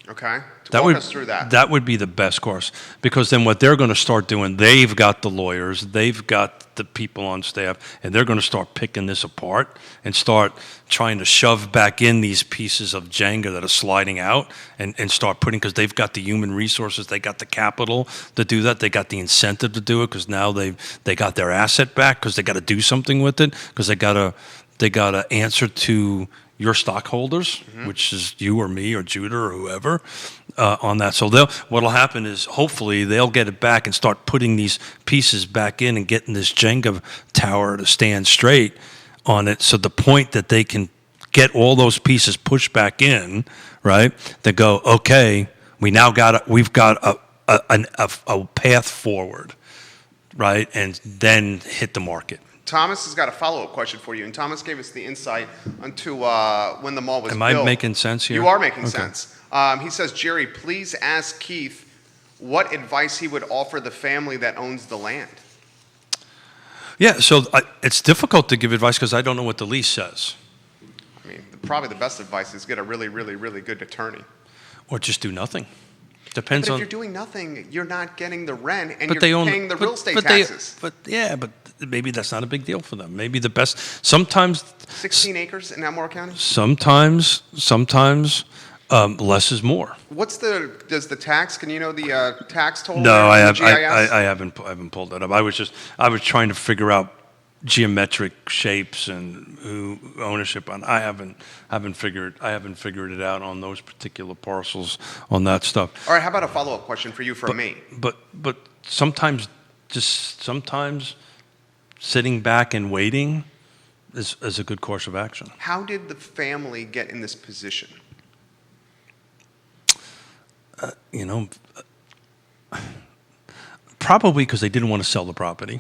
Okay. Walk us through that. That would be the best course, because then what they're going to start doing, they've got the lawyers, they've got the people on staff, and they're going to start picking this apart and start trying to shove back in these pieces of Jenga that are sliding out and start putting, because they've got the human resources, they got the capital to do that, they got the incentive to do it, because now they got their asset back, because they got to do something with it, because they got to answer to your stockholders, which is you or me or Judah or whoever, on that. So what'll happen is hopefully they'll get it back and start putting these pieces back in and getting this Jenga tower to stand straight on it. So the point that they can get all those pieces pushed back in, right? They go, okay, we've got a path forward, right? And then hit the market. Thomas has got a follow-up question for you, and Thomas gave us the insight into when the mall was built. Am I making sense here? You are making sense. He says, Jerry, please ask Keith what advice he would offer the family that owns the land. Yeah, so it's difficult to give advice because I don't know what the lease says. I mean, probably the best advice is get a really, really, really good attorney. Or just do nothing. Depends but on. If you're doing nothing, you're not getting the rent, and but you're paying the real estate taxes. But maybe that's not a big deal for them. Maybe the best. Sometimes. 16 acres in Albemarle County. Sometimes, less is more. Does the tax? Can you know the tax total? No, I haven't pulled that up. I was trying to figure out geometric shapes and who ownership on. I haven't figured it out on those particular parcels on that stuff. All right, how about a follow-up question for you from me? But sometimes sitting back and waiting is a good course of action. How did the family get in this position? Probably because they didn't want to sell the property.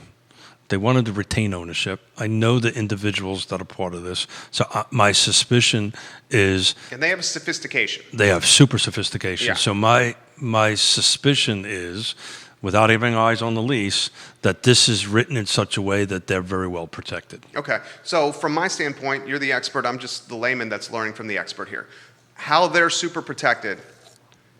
They wanted to retain ownership. I know the individuals that are part of this. So my suspicion is... And they have sophistication. They have super sophistication. Yeah. So my suspicion is without having eyes on the lease, that this is written in such a way that they're very well protected. Okay. So from my standpoint, you're the expert. I'm just the layman that's learning from the expert here. How they're super protected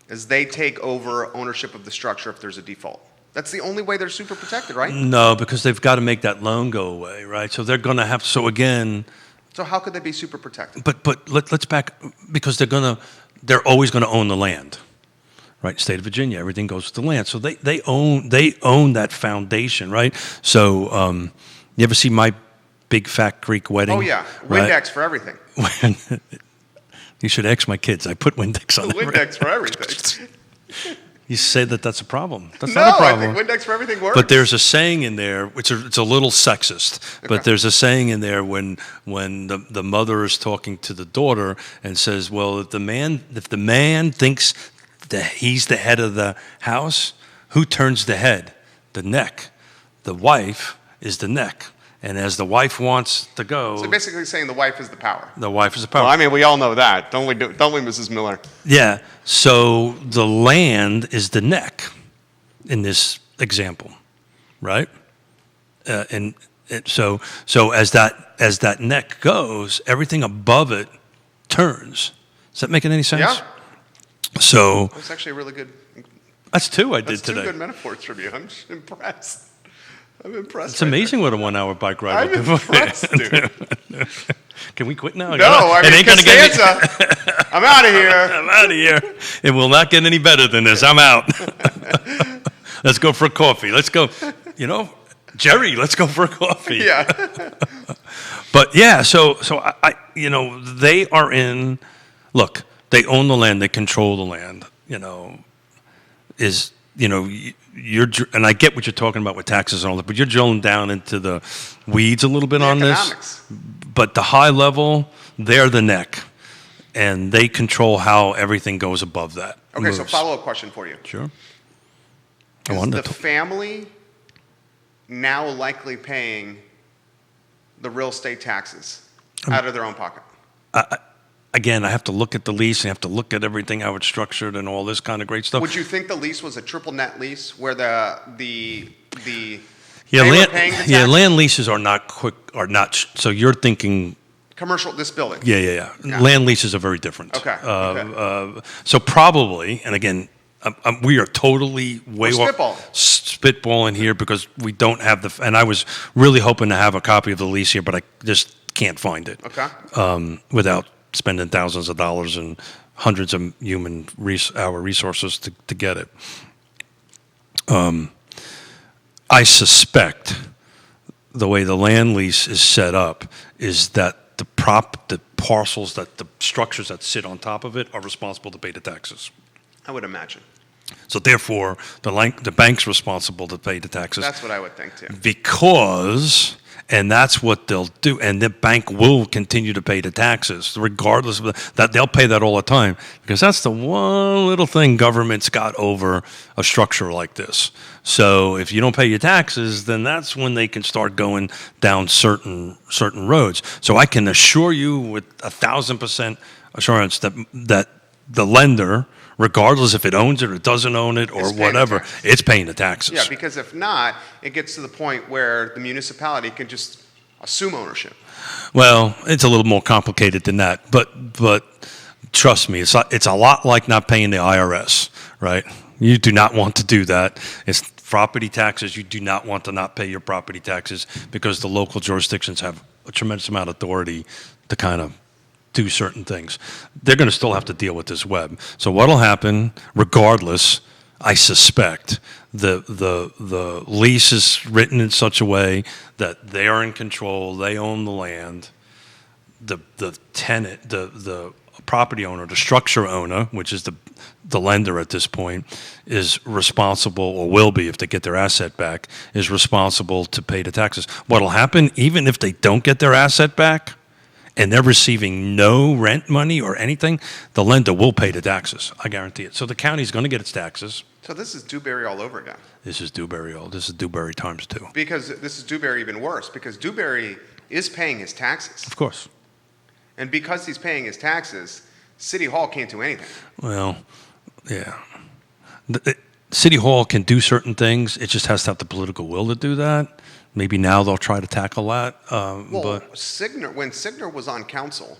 is they take over ownership of the structure if there's a default. That's the only way they're super protected, right? No, because they've got to make that loan go away, right? So they're going to have. So again. So how could they be super protected? But let's back, because they're always going to own the land, right? State of Virginia, everything goes with the land. So they own that foundation, right? So you ever see My Big Fat Greek Wedding? Oh yeah, right? Windex for everything. You should ask my kids. I put Windex on Windex for everything. You say that's a problem. That's no, not a problem. I think Windex for everything works. But there's a saying in there, which it's a little sexist, but there's a saying in there when the mother is talking to the daughter and says, well, if the man thinks that he's the head of the house, who turns the head? The neck. The wife is the neck. And as the wife wants to go... So basically saying the wife is the power. The wife is the power. Well, I mean, we all know that. Don't we, Mrs. Miller? Yeah. So the land is the neck in this example, right? So as that neck goes, everything above it turns. Is that making any sense? Yeah. So... That's actually a really good... That's two I did today. That's two good metaphors from you. I'm just impressed. I'm impressed. It's amazing what a 1 hour bike ride I'm will do. impressed, dude. Can we quit now? No, I mean, Costanza. I'm out of here. I'm out of here. It will not get any better than this. I'm out. Let's go for a coffee. Let's go. Jerry, let's go for a coffee. Yeah. But yeah, so I they are in. Look, they own the land. They control the land. And I get what you're talking about with taxes and all that, but you're drilling down into the weeds a little bit on economics. this. But the high level, they're the neck, and they control how everything goes above that. Okay, moves. So follow-up question for you. Sure. Is the family now likely paying the real estate taxes out of their own pocket? Again, I have to look at the lease, and I have to look at everything, how it's structured, and all this kind of great stuff. Would you think the lease was a triple net lease where the yeah, they land, were paying the tax? yeah, land leases are not so you're thinking Commercial, this building. Yeah. Land leases are very different. Okay. So probably, and again, we are totally We're spitballing here because we don't have and I was really hoping to have a copy of the lease here, but I just can't find it. Okay. Without spending thousands of dollars and hundreds of human hour resources to get it. I suspect the way the land lease is set up is that the parcels, that the structures that sit on top of it are responsible to pay the taxes. I would imagine. So therefore, the bank's responsible to pay the taxes. That's what I would think too. And that's what they'll do. And the bank will continue to pay the taxes, regardless of that. They'll pay that all the time, because that's the one little thing government's got over a structure like this. So if you don't pay your taxes, then that's when they can start going down certain roads. So I can assure you with 1,000% assurance that the lender, regardless if it owns it or doesn't own it or whatever, it's paying the taxes. Yeah, because if not, it gets to the point where the municipality can just assume ownership. Well, it's a little more complicated than that, but trust me, it's a lot like not paying the IRS, right? You do not want to do that. It's property taxes. You do not want to not pay your property taxes because the local jurisdictions have a tremendous amount of authority to kind of do certain things. They're going to still have to deal with this web. So what'll happen, regardless, I suspect the lease is written in such a way that they are in control, they own the land, the tenant, the property owner, the structure owner, which is the lender at this point, is responsible, or will be if they get their asset back, is responsible to pay the taxes. What'll happen, even if they don't get their asset back, and they're receiving no rent money or anything, the lender will pay the taxes. I guarantee it. So the county's going to get its taxes. So this is Dewberry all over again. This is Dewberry times 2. Because this is Dewberry even worse, because Dewberry is paying his taxes. Of course. And because he's paying his taxes, City Hall can't do anything. Well, yeah. City Hall can do certain things. It just has to have the political will to do that. Maybe now they'll try to tackle that. Well, But Signer, when Signer was on council,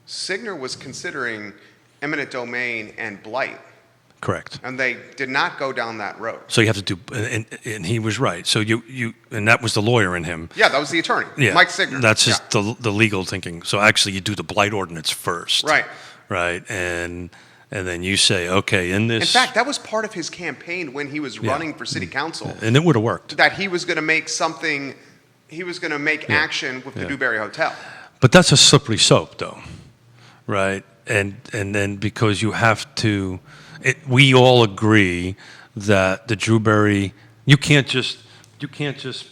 Signer was considering eminent domain and blight, correct. and they did not go down that road. So you have to do, and he was right. So and that was the lawyer in him. Yeah, that was the attorney, Yeah, Mike Signer. That's just Yeah. the legal thinking. So actually, you do the blight ordinance first. Right. Right, and then you say, okay, in this. In fact, that was part of his campaign when he was running for city council. And it would have worked. That he was going to make something, he was going to make action with the Dewberry Hotel. But that's a slippery soap, though, right? And then because you have to, we all agree that the Dewberry, you can't just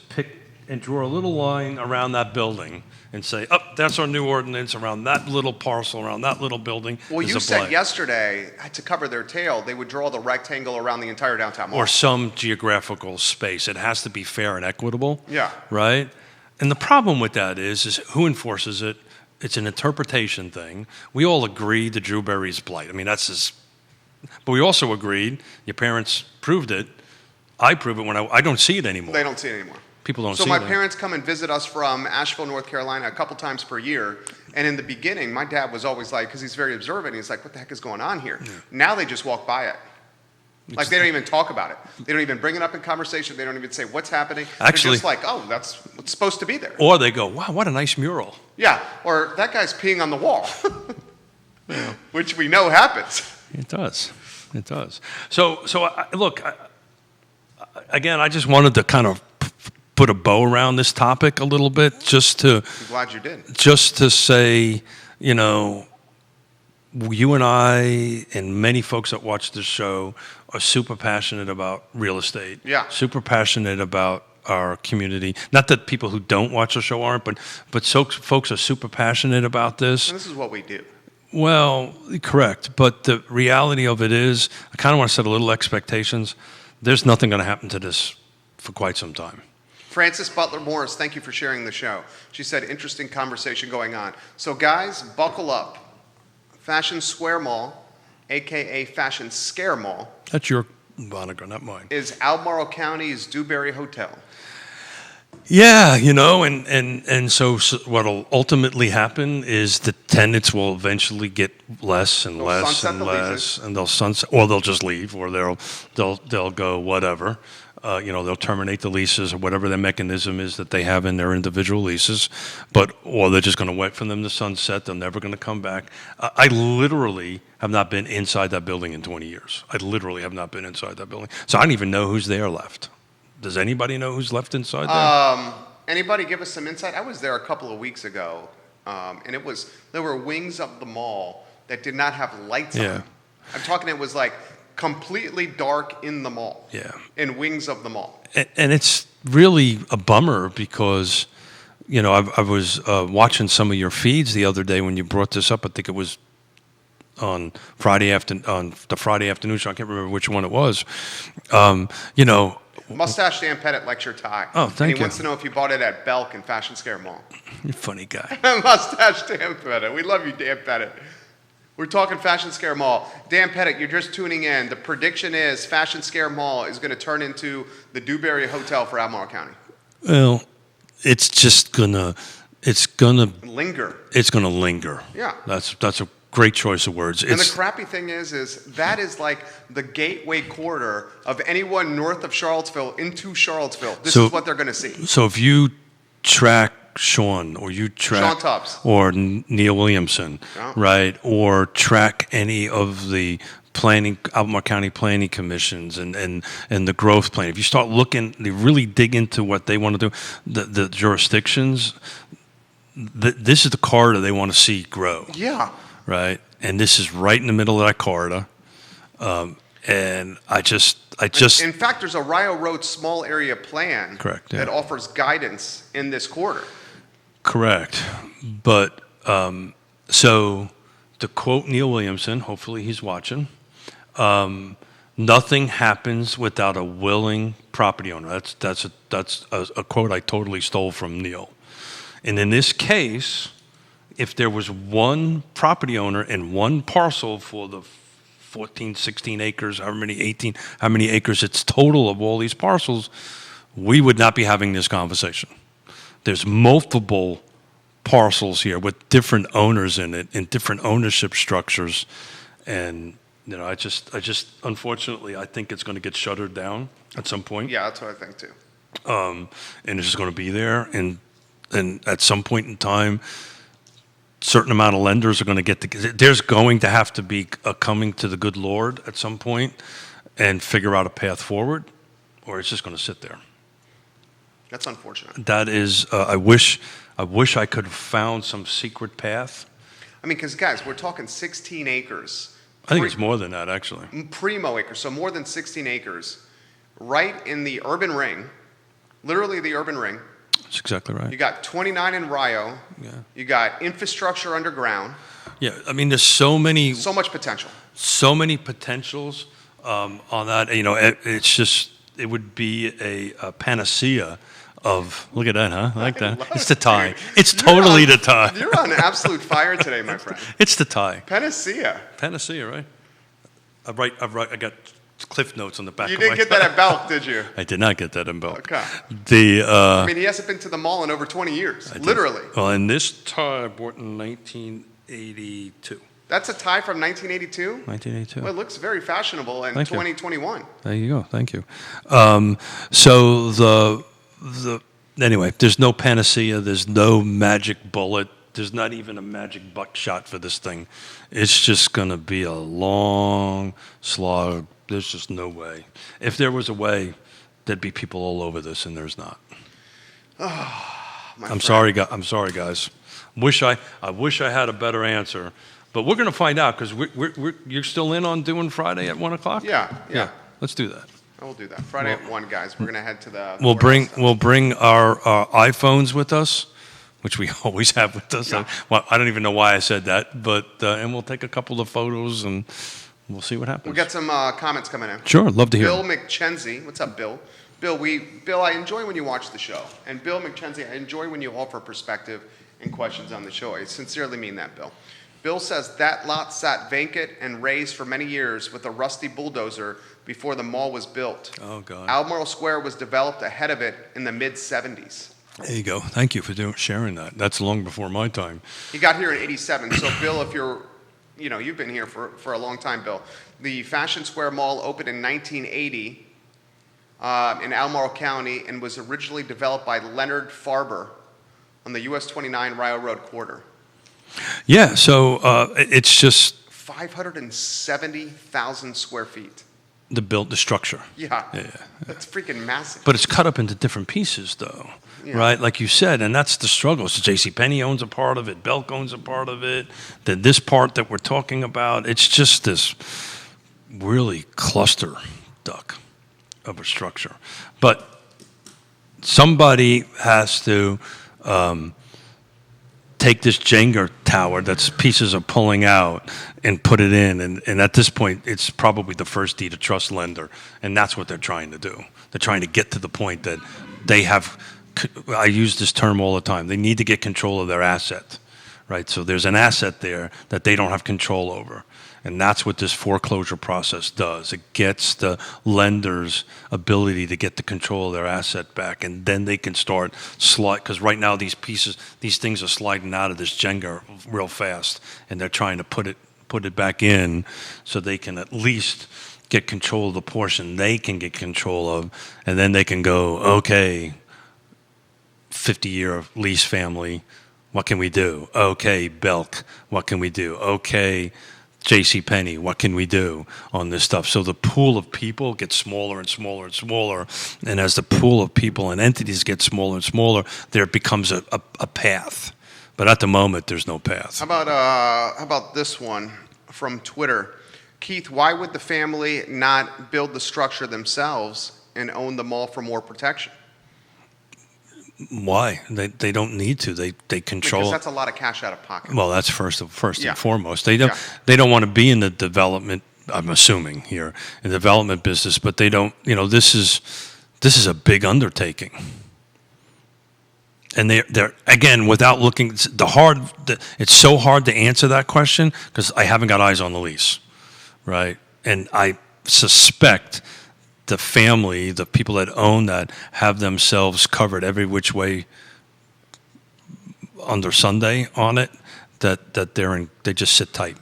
pick and draw a little line around that building and say, oh, that's our new ordinance around that little parcel, around that little building. Well, is you a said blight. yesterday, to cover their tail, they would draw the rectangle around the entire downtown mall. Or some geographical space. It has to be fair and equitable. Yeah. Right? And the problem with that is who enforces it? It's an interpretation thing. We all agree the Dewberry's blight. I mean, that's just, but we also agreed, your parents proved it. I prove it when I don't see it anymore. They don't see it anymore. People don't So see my it. parents come and visit us from Asheville, North Carolina a couple times per year. And in the beginning, my dad was always like, because he's very observant, he's like, what the heck is going on here? Now they just walk by it. Like they don't even talk about it. They don't even bring it up in conversation. They don't even say what's happening. Actually- They're just like, oh, that's what's supposed to be there. Or they go, wow, what a nice mural. Yeah, or that guy's peeing on the wall, which we know happens. It does. It does. So look, again, I just wanted to kind of put a bow around this topic a little bit, just to I'm glad you did. say, you know, you and I and many folks that watch this show are super passionate about real estate. Yeah. Super passionate about our community. Not that people who don't watch the show aren't, but so folks are super passionate about this. And this is what we do. Well, correct. But the reality of it is, I kind of want to set a little expectations. There's nothing going to happen to this for quite some time. Frances Butler Morris, thank you for sharing the show. She said, interesting conversation going on. So guys, buckle up. Fashion Square Mall, AKA Fashion Scare Mall, That's your moniker, not mine. is Albemarle County's Dewberry Hotel. Yeah, you know, and so what'll ultimately happen is the tenants will eventually get less and They'll less sunset and the less, leases. and they'll sunset, or they'll just leave, or they'll go whatever. You know, they'll terminate the leases or whatever their mechanism is that they have in their individual leases, or they're just going to wait for them to sunset. They're never going to come back. I literally have not been inside that building in 20 years. I literally have not been inside that building, so I don't even know who's there left. Does anybody know who's left inside there? Anybody give us some insight? I was there a couple of weeks ago, and there were wings of the mall that did not have lights Yeah. on. I'm talking, it was like completely dark in the mall. Yeah. In wings of the mall. And it's really a bummer because, you know, I was watching some of your feeds the other day when you brought this up. I think it was on the Friday afternoon show. I can't remember which one it was. You know. Mustache Dan Pettit likes your tie. Oh, thank And he you. wants to know if you bought it at Belk in Fashion Scare Mall. You're a funny guy. Mustache Dan Pettit. We love you, Dan Pettit. We're talking Fashion Scare Mall. Dan Pettit, you're just tuning in. The prediction is Fashion Scare Mall is going to turn into the Dewberry Hotel for Albemarle County. Well, it's just gonna Linger. linger. Yeah. That's a great choice of words. And the crappy thing is that is like the gateway corridor of anyone north of Charlottesville into Charlottesville. This is what they're going to see. So if you track Sean, or you track Sean Tubbs. or Neil Williamson, Yeah. right, or track any of the Albemarle County planning commissions and the growth plan. If you start looking, they really dig into what they want to do, the jurisdictions. This is the corridor they want to see grow. Yeah. Right, and this is right in the middle of that corridor, and I just. In fact, there's a Rio Road small area plan Correct, yeah. that offers guidance in this corridor. Correct, but so to quote Neil Williamson, hopefully he's watching. Nothing happens without a willing property owner. That's a quote I totally stole from Neil, and in this case, if there was one property owner and one parcel for the 14, 16 acres, however many, 18, how many acres it's total of all these parcels, we would not be having this conversation. There's multiple parcels here with different owners in it and different ownership structures. And, I just unfortunately, I think it's going to get shuttered down at some point. Yeah, that's what I think too. And it's just going to be there. And at some point in time, certain amount of lenders are going to there's going to have to be a coming to the good Lord at some point and figure out a path forward, or it's just going to sit there. That's unfortunate. That is, I wish I could have found some secret path. I mean, because guys, we're talking 16 acres. I think it's more than that, actually. Primo acres, so more than 16 acres, right in the urban ring, literally the urban ring. That's exactly right. You got 29 in Rio. Yeah. You got infrastructure underground. Yeah, I mean, there's so much potential. So many potentials on that. It's just, it would be a panacea of, look at that, huh? I like that. It's the tie. It's totally the tie. You're on absolute fire today, my friend. It's the tie. Panacea. Panacea, right? I got cliff notes on the back You of my didn't get that at Belk, did you? I did not get that in Belk. Okay. I mean, he hasn't been to the mall in over 20 years, literally. Well, and this tie I bought in 1982. That's a tie from 1982? 1982. Well, it looks very fashionable in Thank you. 2021. There you go. Thank you. So anyway, there's no panacea. There's no magic bullet. There's not even a magic buckshot for this thing. It's just going to be a long slog. There's just no way. If there was a way, there'd be people all over this, and there's not. I'm sorry, guys. I wish I had a better answer, but we're going to find out because you're still in on doing Friday at 1 o'clock. Yeah. Let's do that. I will do that. Friday at 1, guys. We're going to head to the... We'll bring our iPhones with us, which we always have with us. Yeah. Well, I don't even know why I said that, but and we'll take a couple of photos and we'll see what happens. We'll get some comments coming in. Sure, love to hear. Bill McChenzie. What's up, Bill? Bill, I enjoy when you watch the show. And Bill McChenzie, I enjoy when you offer perspective and questions on the show. I sincerely mean that, Bill. Bill says that lot sat vacant and razed for many years with a rusty bulldozer before the mall was built. Oh, God. Albemarle Square was developed ahead of it in the mid-'70s. There you go. Thank you for sharing that. That's long before my time. He got here in 87. So, Bill, if you've been here for a long time, Bill. The Fashion Square Mall opened in 1980 in Albemarle County and was originally developed by Leonard Farber on the US 29 Rio Road corridor. Yeah, so it's just 570,000 square feet. The structure. Yeah, that's freaking massive. But it's cut up into different pieces, though, right? Like you said, and that's the struggle. So JCPenney owns a part of it, Belk owns a part of it. Then this part that we're talking about, it's just this really cluster duck of a structure. But somebody has to take this Jenga tower that's pieces are pulling out and put it in. And at this point, it's probably the first deed of trust lender. And that's what they're trying to do. They're trying to get to the point that they have, I use this term all the time, they need to get control of their asset, right? So there's an asset there that they don't have control over. And that's what this foreclosure process does. It gets the lender's ability to get the control of their asset back, and then they can start because right now these things are sliding out of this Jenga real fast, and they're trying to put it back in so they can at least get control of the portion they can get control of, and then they can go, okay, 50-year lease family, what can we do? Okay, Belk, what can we do? Okay, JCPenney, what can we do on this stuff? So the pool of people gets smaller and smaller and smaller, and as the pool of people and entities get smaller and smaller, there becomes a path. But at the moment, there's no path. How about this one from Twitter? Keith, why would the family not build the structure themselves and own the mall for more protection? Why? They don't need to. They control. Because that's a lot of cash out of pocket. Well, that's first and foremost. They don't want to be in the development. I'm assuming here in the development business, but they don't. This is a big undertaking, and they're again without looking. It's so hard to answer that question because I haven't got eyes on the lease, right? And I suspect the family, the people that own that, have themselves covered every which way under Sunday on it, that they just sit tight.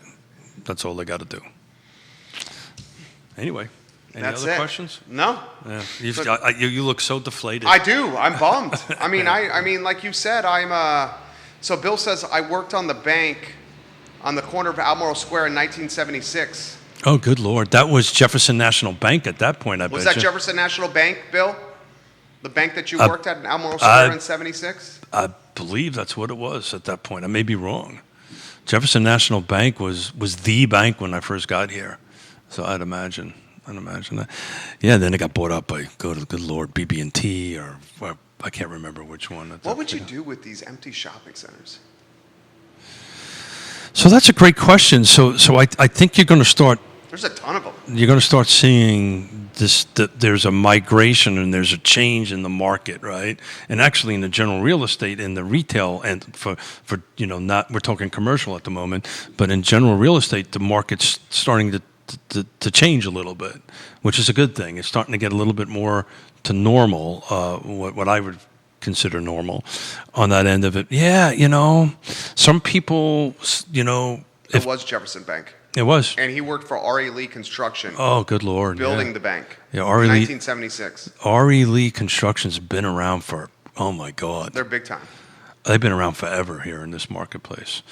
That's all they got to do. Anyway, any other questions? No. Yeah. You look so deflated. I do. I'm bummed. I mean, like you said, so Bill says I worked on the bank on the corner of Albemarle Square in 1976. Oh, good Lord. That was Jefferson National Bank at that point, I bet. Was that Jefferson National Bank, Bill? The bank that you worked at in Albemarle Square in 76? I believe that's what it was at that point. I may be wrong. Jefferson National Bank was the bank when I first got here. So I'd imagine that. Yeah, then it got bought up by, good Lord, BB&T or I can't remember which one. What would you do with these empty shopping centers? So that's a great question. So I think you're going to start. There's a ton of them. You're going to start seeing this. There's a migration and there's a change in the market, right? And actually, in the general real estate, in the retail, and for not we're talking commercial at the moment, but in general real estate, the market's starting to change a little bit, which is a good thing. It's starting to get a little bit more to normal, what I would consider normal on that end of it. Yeah, some people, It was Jefferson Bank. It was. And he worked for R.E. Lee Construction. Oh, good Lord. Building the bank. Yeah, R.E. Lee. 1976. R.E. Lee Construction's been around for, oh my God. They're big time. They've been around forever here in this marketplace.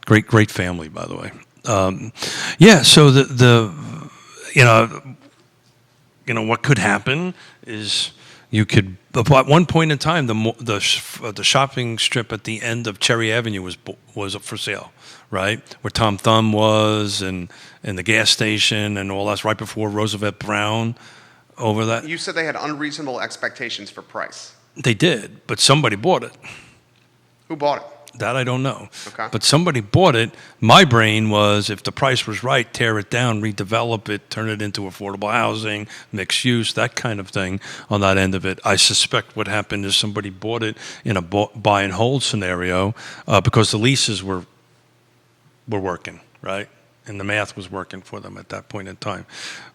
Great family, by the way. So what could happen is you could, at one point in time, the shopping strip at the end of Cherry Avenue was up for sale, right? Where Tom Thumb was and the gas station and all that's right before Roosevelt Brown over that. You said they had unreasonable expectations for price. They did, but somebody bought it. Who bought it? That I don't know. Okay. But somebody bought it. My brain was, if the price was right, tear it down, redevelop it, turn it into affordable housing, mixed use, that kind of thing on that end of it. I suspect what happened is somebody bought it in a buy and hold scenario because the leases were working, right? And the math was working for them at that point in time.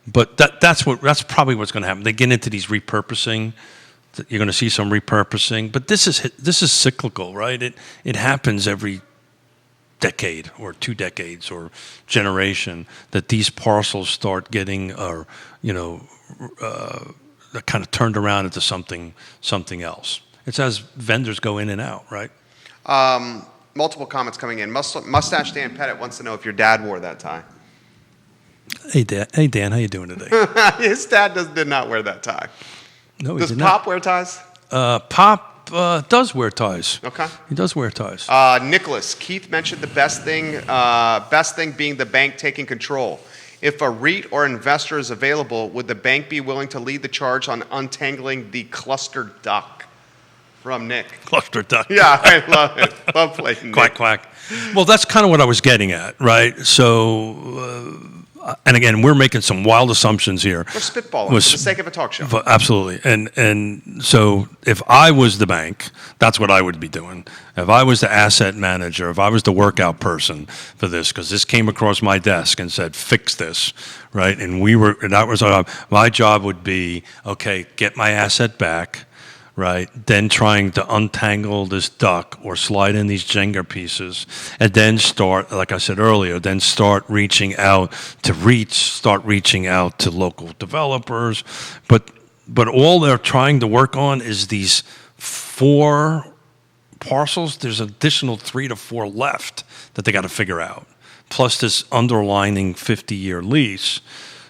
But that's probably what's going to happen. They get into these repurposing. You're going to see some repurposing, but this is cyclical, right? It happens every decade or 2 decades or generation that these parcels start getting, kind of turned around into something else. It's as vendors go in and out, right? Multiple comments coming in. Mustache Dan Pettit wants to know if your dad wore that tie. Hey Dan, how you doing today? His dad did not wear that tie. No, Does Pop wear ties? Pop does wear ties. Okay. He does wear ties. Nicholas, Keith mentioned the best thing being the bank taking control. If a REIT or investor is available, would the bank be willing to lead the charge on untangling the cluster duck? From Nick. Cluster duck. Yeah, I love it. Love playing Nick. Quack, quack. Well, that's kind of what I was getting at, right? So... and again, we're making some wild assumptions here. We're spitballing for the sake of a talk show. Absolutely. And so if I was the bank, that's what I would be doing. If I was the asset manager, if I was the workout person for this, because this came across my desk and said, fix this, right? And that was my job would be, okay, get my asset back, right? Then trying to untangle this duck or slide in these Jenga pieces, and then start, like I said earlier, start reaching out to REITs, start reaching out to local developers. But all they're trying to work on is these 4 parcels. There's an additional 3 to 4 left that they got to figure out, plus this underlining 50-year lease.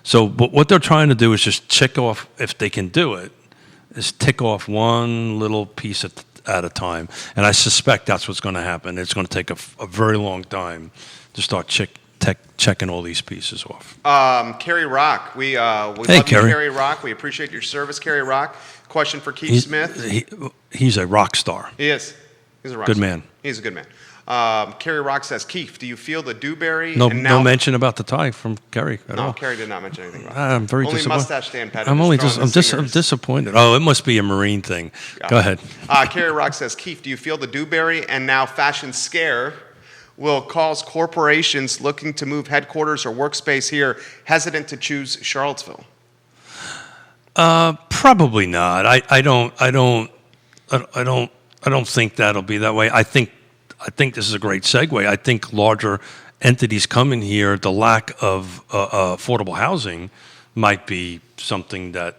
So, but what they're trying to do is just check off, if they can do it, is tick off one little piece at a time. And I suspect that's what's going to happen. It's going to take a very long time to start checking all these pieces off. Kerry Rock. We love Kerry. you, Kerry Rock. We appreciate your service, Kerry Rock. Question for Keith Smith. He's a rock star. He is. He's a rock star. Good man. He's a good man. Kerry Rock says, Keith, do you feel the dewberry? No mention about the tie from Kerry at all. No, Kerry did not mention anything about it. I'm very disappointed. Only Mustache Dan Pettit. I'm disappointed. Oh, it must be a Marine thing. Yeah. Go ahead. Kerry Rock says, Keith, do you feel the dewberry and now fashion scare will cause corporations looking to move headquarters or workspace here hesitant to choose Charlottesville? Probably not. I don't think that'll be that way. I think this is a great segue. I think larger entities coming here, the lack of affordable housing might be something that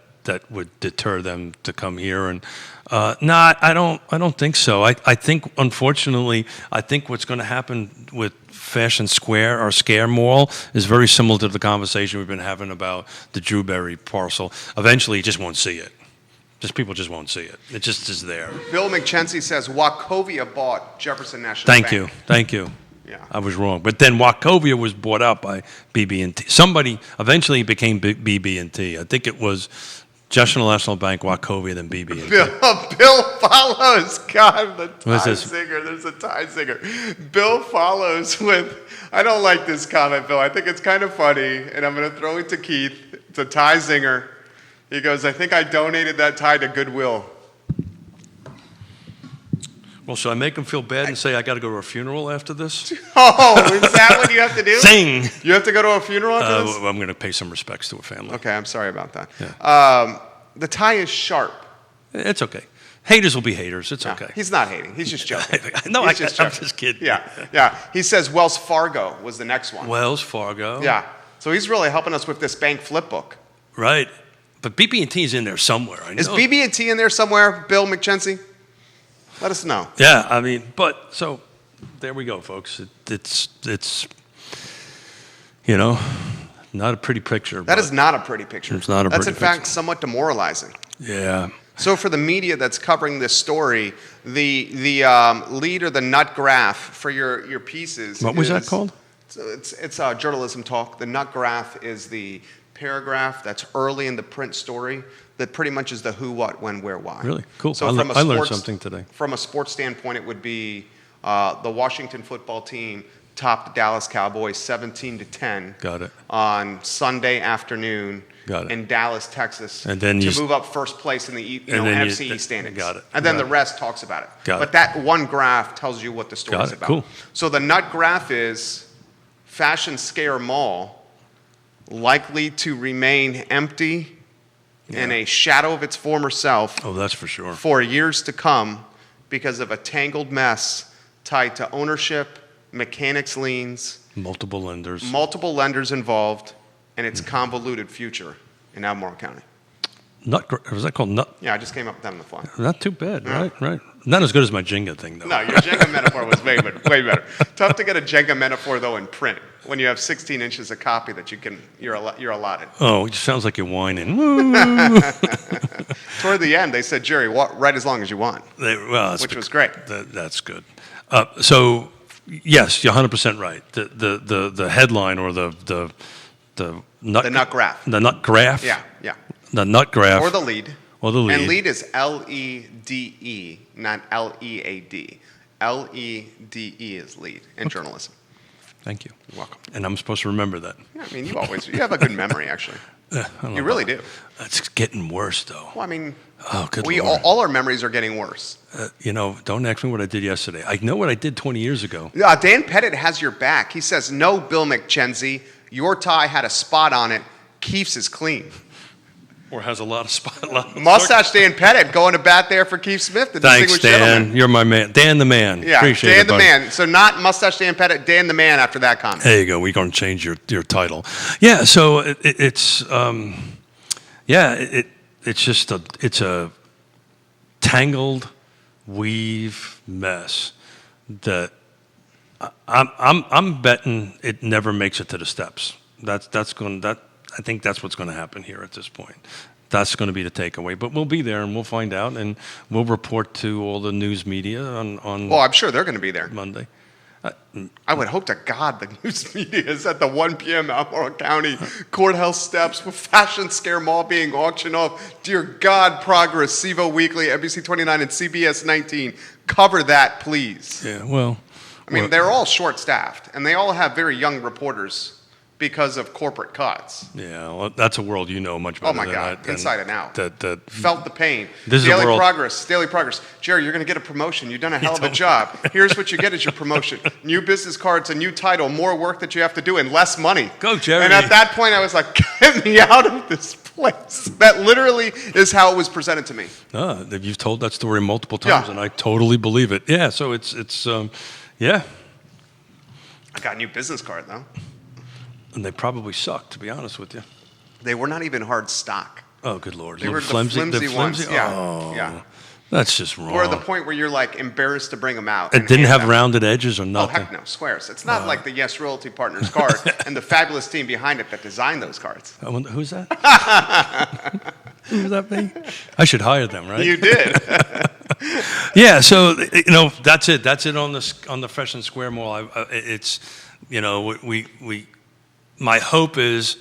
would deter them to come here. And I don't think so. I think, unfortunately, what's going to happen with Fashion Square or Scare Mall is very similar to the conversation we've been having about the Drewberry parcel. Eventually, you just won't see it. People just won't see it. It just is there. Bill McChensey says Wachovia bought Jefferson National Bank. Thank you. Yeah. I was wrong. But then Wachovia was bought out by BB&T. Somebody eventually became BB&T. I think it was Jefferson National Bank, Wachovia, then BB&T. Bill follows. God, the What's tie this? singer. There's a tie singer. Bill follows with, I don't like this comment, Bill. I think it's kind of funny, and I'm going to throw it to Keith. It's a tie singer. He goes, I think I donated that tie to Goodwill. Well, should I make him feel bad and say I got to go to a funeral after this? Oh, is that what you have to do? Sing! You have to go to a funeral after this? I'm going to pay some respects to a family. Okay, I'm sorry about that. Yeah. The tie is sharp. It's okay. Haters will be haters. It's okay. He's not hating. He's just joking. No, I'm just kidding. Yeah. He says Wells Fargo was the next one. Wells Fargo. Yeah. So he's really helping us with this bank flip book. Right. But BB&T is in there somewhere. I know. Is BB&T in there somewhere, Bill McChensey? Let us know. Yeah, I mean, but so there we go, folks. It's not a pretty picture. That is not a pretty picture. It's not a That's pretty in fact picture. somewhat demoralizing. Yeah. So for the media that's covering this story, the lead or the nut graph for your pieces. What was that called? So it's journalism talk. The nut graph is the paragraph that's early in the print story that pretty much is the who, what, when, where, why. Really? Cool. So I learned something today. From a sports standpoint, it would be the Washington football team topped the Dallas Cowboys 17-10. Got it. On Sunday afternoon. Got it. In Dallas, Texas. And then to move up first place in the NFC East standings. Got it. And then Got the it. rest talks about it. Got but it. that one graph tells you what the story Got is it. about. Cool. So the nut graph is Fashion Scare Mall likely to remain empty and a shadow of its former self Oh, that's for sure. for years to come because of a tangled mess tied to ownership, mechanics liens, Multiple lenders. multiple lenders involved, and its convoluted future in Albemarle County. Was that called nut? Yeah, I just came up with that on the fly. Not too bad. Yeah. Right. Not as good as my Jenga thing, though. No, your Jenga metaphor was way better. Tough to get a Jenga metaphor, though, in print when you have 16 inches of copy that you're allotted. Oh, it sounds like you're whining. Toward the end, they said, Jerry, write as long as you want, which was great. That's good. So, yes, you're 100% right. The headline or the nut graph. The nut graph. Yeah. The nut graph. Or the lead. Or the lead. And lead is L-E-D-E, not L-E-A-D. L-E-D-E is lead in journalism. Thank you. You're welcome. And I'm supposed to remember that. Yeah, I mean, you have a good memory, actually. You really do. It's getting worse, though. Well, I mean, Oh, good Lord. all our memories are getting worse. Don't ask me what I did yesterday. I know what I did 20 years ago. Dan Pettit has your back. He says, no, Bill McChensey, your tie had a spot on it. Keith's is clean. Or has a lot of spotlight. Mustache Dan Pettit going to bat there for Keith Smith, the Thanks, distinguished Dan. gentleman. You're my man. Dan the man. Yeah, Appreciate Dan it, the buddy. man. So not Mustache Dan Pettit, Dan the man after that comment. There you go. We're going to change your title. Yeah. So it's just a tangled weave mess that I'm betting it never makes it to the steps. I think that's what's going to happen here at this point. That's going to be the takeaway. But we'll be there and we'll find out and we'll report to all the news media on Well, I'm sure they're going to be there. Monday. I would hope to God the news media is at the 1 p.m. Albemarle County courthouse steps with Fashion Scare Mall being auctioned off. Dear God, Progress, CVille Weekly, NBC 29, and CBS 19. Cover that, please. Yeah, well. I mean, they're all short-staffed, and they all have very young reporters because of corporate cuts. Yeah, well, that's a world you know much better. Oh my than God, inside and out. Felt the pain. This is a world. Daily progress. Jerry, you're going to get a promotion. You've done a hell of a job. Here's what you get as your promotion: new business cards, a new title, more work that you have to do, and less money. Go, Jerry. And at that point, I was like, get me out of this place. That literally is how it was presented to me. You've told that story multiple times, Yeah. and I totally believe it. Yeah, so it's yeah. I got a new business card though. And they probably suck, to be honest with you. They were not even hard stock. Oh, good Lord. They were the flimsy ones. Yeah. Oh, Yeah. That's just wrong. Or the point where you're like embarrassed to bring them out. It and didn't hand have them. rounded edges or Oh, nothing. heck no, squares. It's not like the Yes Realty Partners card and the fabulous team behind it that designed those cards. I wonder, who's that? Who's that be? I should hire them, right? You did. Yeah, so that's it. That's it on the Fresh and Square Mall. It's we my hope is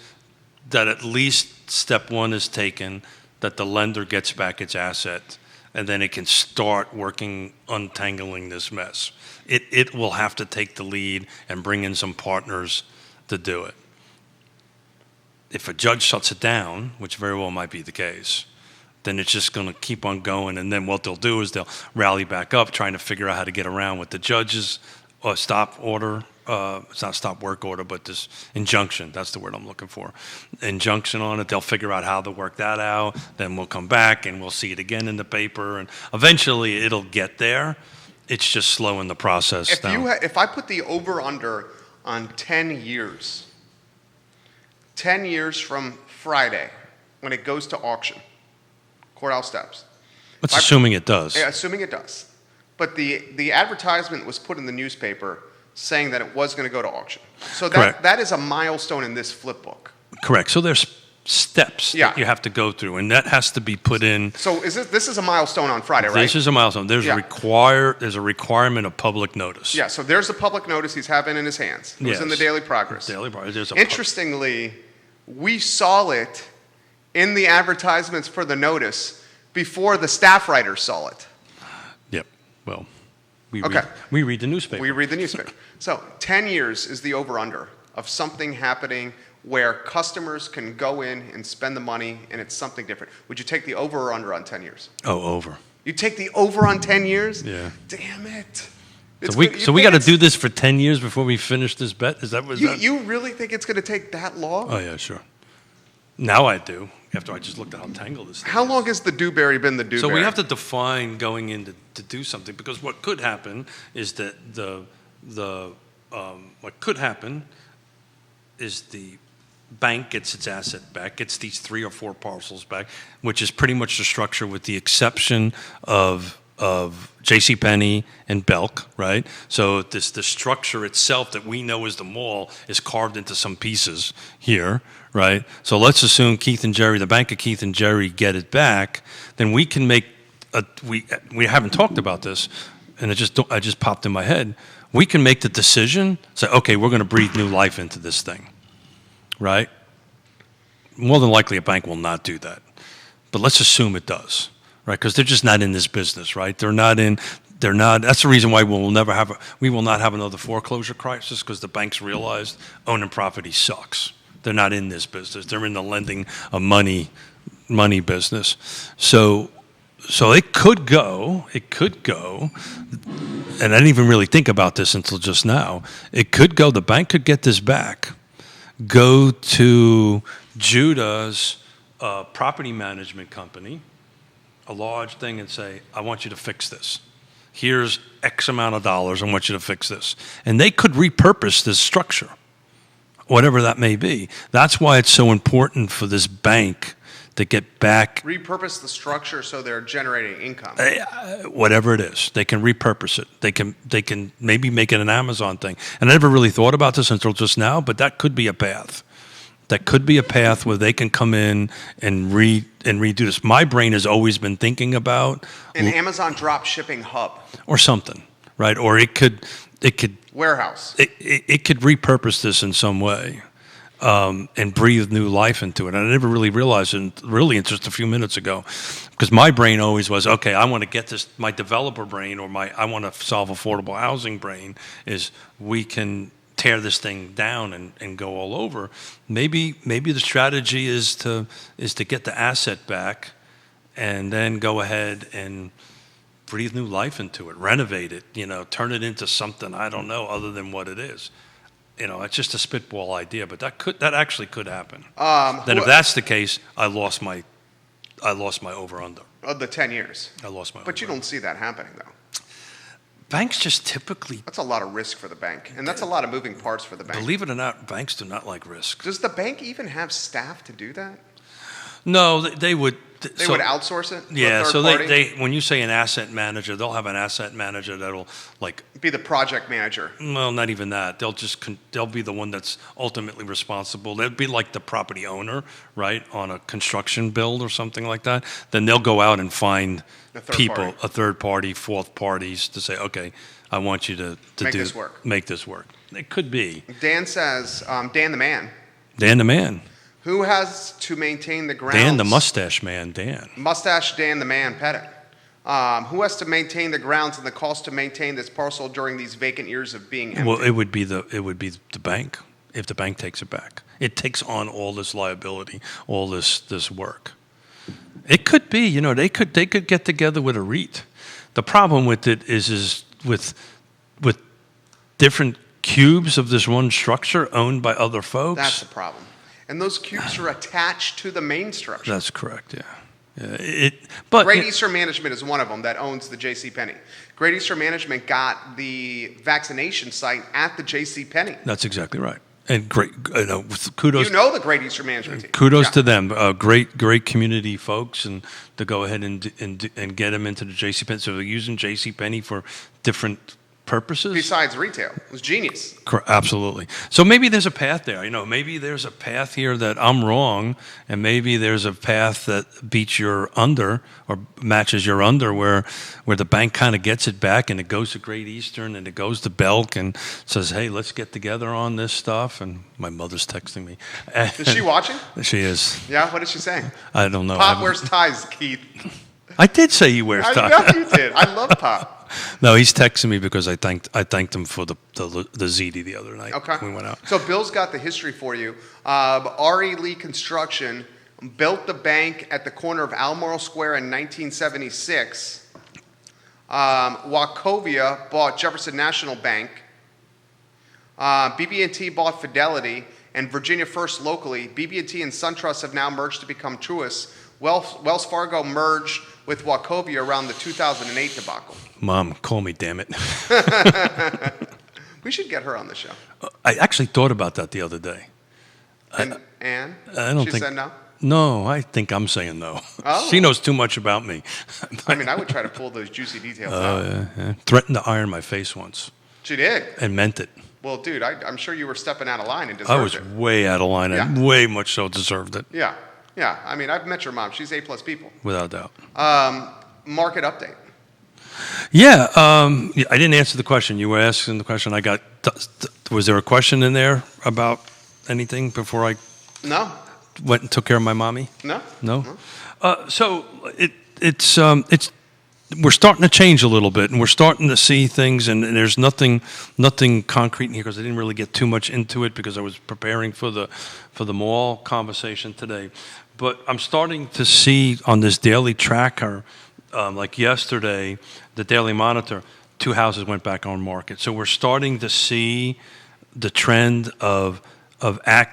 that at least step one is taken, that the lender gets back its asset, and then it can start working untangling this mess. It will have to take the lead and bring in some partners to do it. If a judge shuts it down, which very well might be the case, then it's just going to keep on going. And then what they'll do is they'll rally back up, trying to figure out how to get around with the judge's stop order. It's not stop work order, but this injunction. That's the word I'm looking for. Injunction on it. They'll figure out how to work that out. Then we'll come back and we'll see it again in the paper. And eventually it'll get there. It's just slowing the process down. If I put the over-under on 10 years, 10 years from Friday, when it goes to auction, courthouse steps. Let's assuming it does. Yeah, assuming it does. But the advertisement was put in the newspaper saying that it was going to go to auction. So that is a milestone in this flip book. Correct. So there's steps that you have to go through, and that has to be put in. So this is a milestone on Friday, right? This is a milestone. There's a requirement of public notice. Yeah, so there's a public notice he's having in his hands. It was in the Daily Progress. Daily Progress. Interestingly, we saw it in the advertisements for the notice before the staff writers saw it. Yep. Well, we read the newspaper. We read the newspaper. So 10 years is the over-under of something happening where customers can go in and spend the money and it's something different. Would you take the over or under on 10 years? Oh, over. You take the over on 10 years? Yeah. Damn it. So we got to do this for 10 years before we finish this bet? Is that what You really think it's going to take that long? Oh, yeah, sure. Now I do, after I just looked at how tangled this thing is. How long has the dewberry been the dewberry? So we have to define going in to do something, because what could happen is that what could happen is the bank gets its asset back, gets these 3 or 4 parcels back, which is pretty much the structure with the exception of JCPenney and Belk, right? So the structure itself that we know as the mall is carved into some pieces here, right? So let's assume Keith and Jerry, the bank of Keith and Jerry, get it back. Then we can make we haven't talked about this, and it just popped in my head. We can make the decision, say, okay, we're going to breathe new life into this thing, right? More than likely, a bank will not do that, but let's assume it does. Right, because they're just not in this business, right? They're not. That's the reason why we will not have another foreclosure crisis, because the banks realized owning property sucks. They're not in this business. They're in the lending of money business. So it could go, and I didn't even really think about this until just now. It could go. The bank could get this back, go to Judah's property management company, a large thing, and say, I want you to fix this. Here's X amount of dollars. I want you to fix this. And they could repurpose this structure, whatever that may be. That's why it's so important for this bank to get back. Repurpose the structure so they're generating income. Whatever it is, they can repurpose it. They can maybe make it an Amazon thing. And I never really thought about this until just now, but that could be a path. That could be a path where they can come in and redo this. My brain has always been thinking about an Amazon drop shipping hub or something, right? Or it could warehouse. It could repurpose this in some way and breathe new life into it. And I never really realized it really until just a few minutes ago, because my brain always was, okay, I want to get this. My developer brain or I want to solve affordable housing brain is we can tear this thing down and go all over. Maybe the strategy is to get the asset back and then go ahead and breathe new life into it, renovate it, turn it into something, I don't know, other than what it is. It's just a spitball idea, but that actually could happen. Then if that's the case, I lost my over-under. Of the 10 years. I lost my But you over-under. don't see that happening, though. Banks just typically, That's a lot of risk for the bank, and that's a lot of moving parts for the bank. believe it or not, banks do not like risk. Does the bank even have staff to do that? No, they would. They would outsource it to a Yeah, third so party? they when you say an asset manager, they'll have an asset manager that'll Be the project manager. well, not even that. They'll be the one that's ultimately responsible. They'd be like the property owner, right, on a construction build or something like that. Then they'll go out and find A third people, party. a third party, fourth parties to say, okay, I want you to Make do this work. Make this work. It could be Dan says, Dan the man, Dan the man, who has to maintain the grounds? Dan the mustache man, Dan. Mustache Dan the man, Pettit. Who has to maintain the grounds and the cost to maintain this parcel during these vacant years of being empty? Well, it would be the bank if the bank takes it back. It takes on all this liability, all this work. It could be, they could get together with a REIT. The problem with it is with different cubes of this one structure owned by other folks. That's the problem. And those cubes are attached to the main structure. That's correct. Yeah. But Great Eastern Management is one of them that owns the JCPenney. Great Eastern Management got the vaccination site at the JCPenney. That's exactly right. And great, kudos. You know the Great Eastern Management team. Kudos Yeah. to them. Great community folks, and to go ahead and get them into the JCPenney. So they're using JCPenney for different purposes. Besides retail. It was genius. Absolutely. So maybe there's a path there. Maybe there's a path here that I'm wrong, and maybe there's a path that beats your under or matches your under, where the bank kind of gets it back, and it goes to Great Eastern, and it goes to Belk, and says, "Hey, let's get together on this stuff." And my mother's texting me. Is she watching? She is. Yeah, what is she saying? I don't know. Pop wears ties, Keith. I did say he wears I ties. know you did. I love Pop. No, he's texting me because I thanked him for the ZD the other night. Okay. We went out. So Bill's got the history for you. R.E. Lee Construction built the bank at the corner of Almoral Square in 1976. Wachovia bought Jefferson National Bank. BB&T bought Fidelity, and Virginia First locally. BB&T and SunTrust have now merged to become Truist. Wells Fargo merged with Wachovia around the 2008 debacle. Mom, call me, damn it. We should get her on the show. I actually thought about that the other day. And I don't she think. said no? No, I think I'm saying no. Oh. She knows too much about me. I mean, I would try to pull those juicy details Oh, out. yeah. Threatened to iron my face once She did. and meant it. Well, dude, I'm sure you were stepping out of line and I was deserved it. way out of line. Yeah. I way much so deserved it, Yeah. I mean, I've met your mom. She's A+ people. without doubt. Market update. Yeah, I didn't answer the question. You were asking the question. I got. Was there a question in there about anything before I No. went and took care of my mommy? No. No. So it's we're starting to change a little bit, and we're starting to see things, and there's nothing concrete in here because I didn't really get too much into it because I was preparing for the mall conversation today. But I'm starting to see on this daily tracker, like yesterday, the Daily Monitor, 2 houses went back on market. So we're starting to see the trend of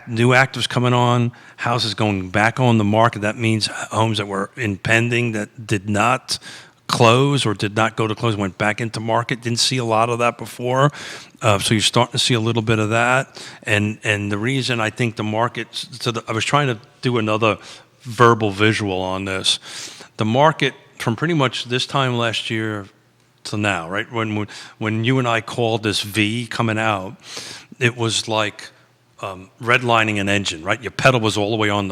new actives coming on, houses going back on the market. That means homes that were pending that did not close or did not go to close went back into market. Didn't see a lot of that before. So you're starting to see a little bit of that. And the reason I think the market, I was trying to do another verbal visual on this. The market from pretty much this time last year to now, right? When you and I called this V coming out, it was like redlining an engine, right? Your pedal was all the way on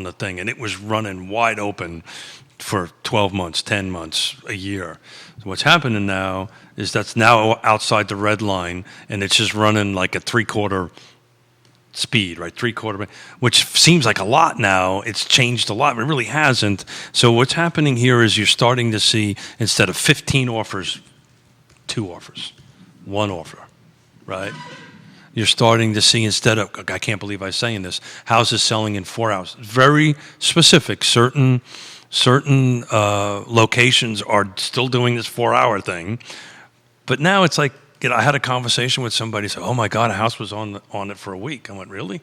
the thing, and it was running wide open for 12 months, 10 months, a year. So what's happening now is that's now outside the red line, and it's just running like a 3/4 speed, right? 3/4, which seems like a lot now. It's changed a lot, but it really hasn't. So what's happening here is you're starting to see, instead of 15 offers, 2 offers, 1 offer, right? you're starting to see, instead of, I can't believe I'm saying this, houses selling in 4 hours. Very specific. Certain locations are still doing this 4-hour thing. But now it's like, I had a conversation with somebody, said, oh my God, a house was on it for a week. I went, really?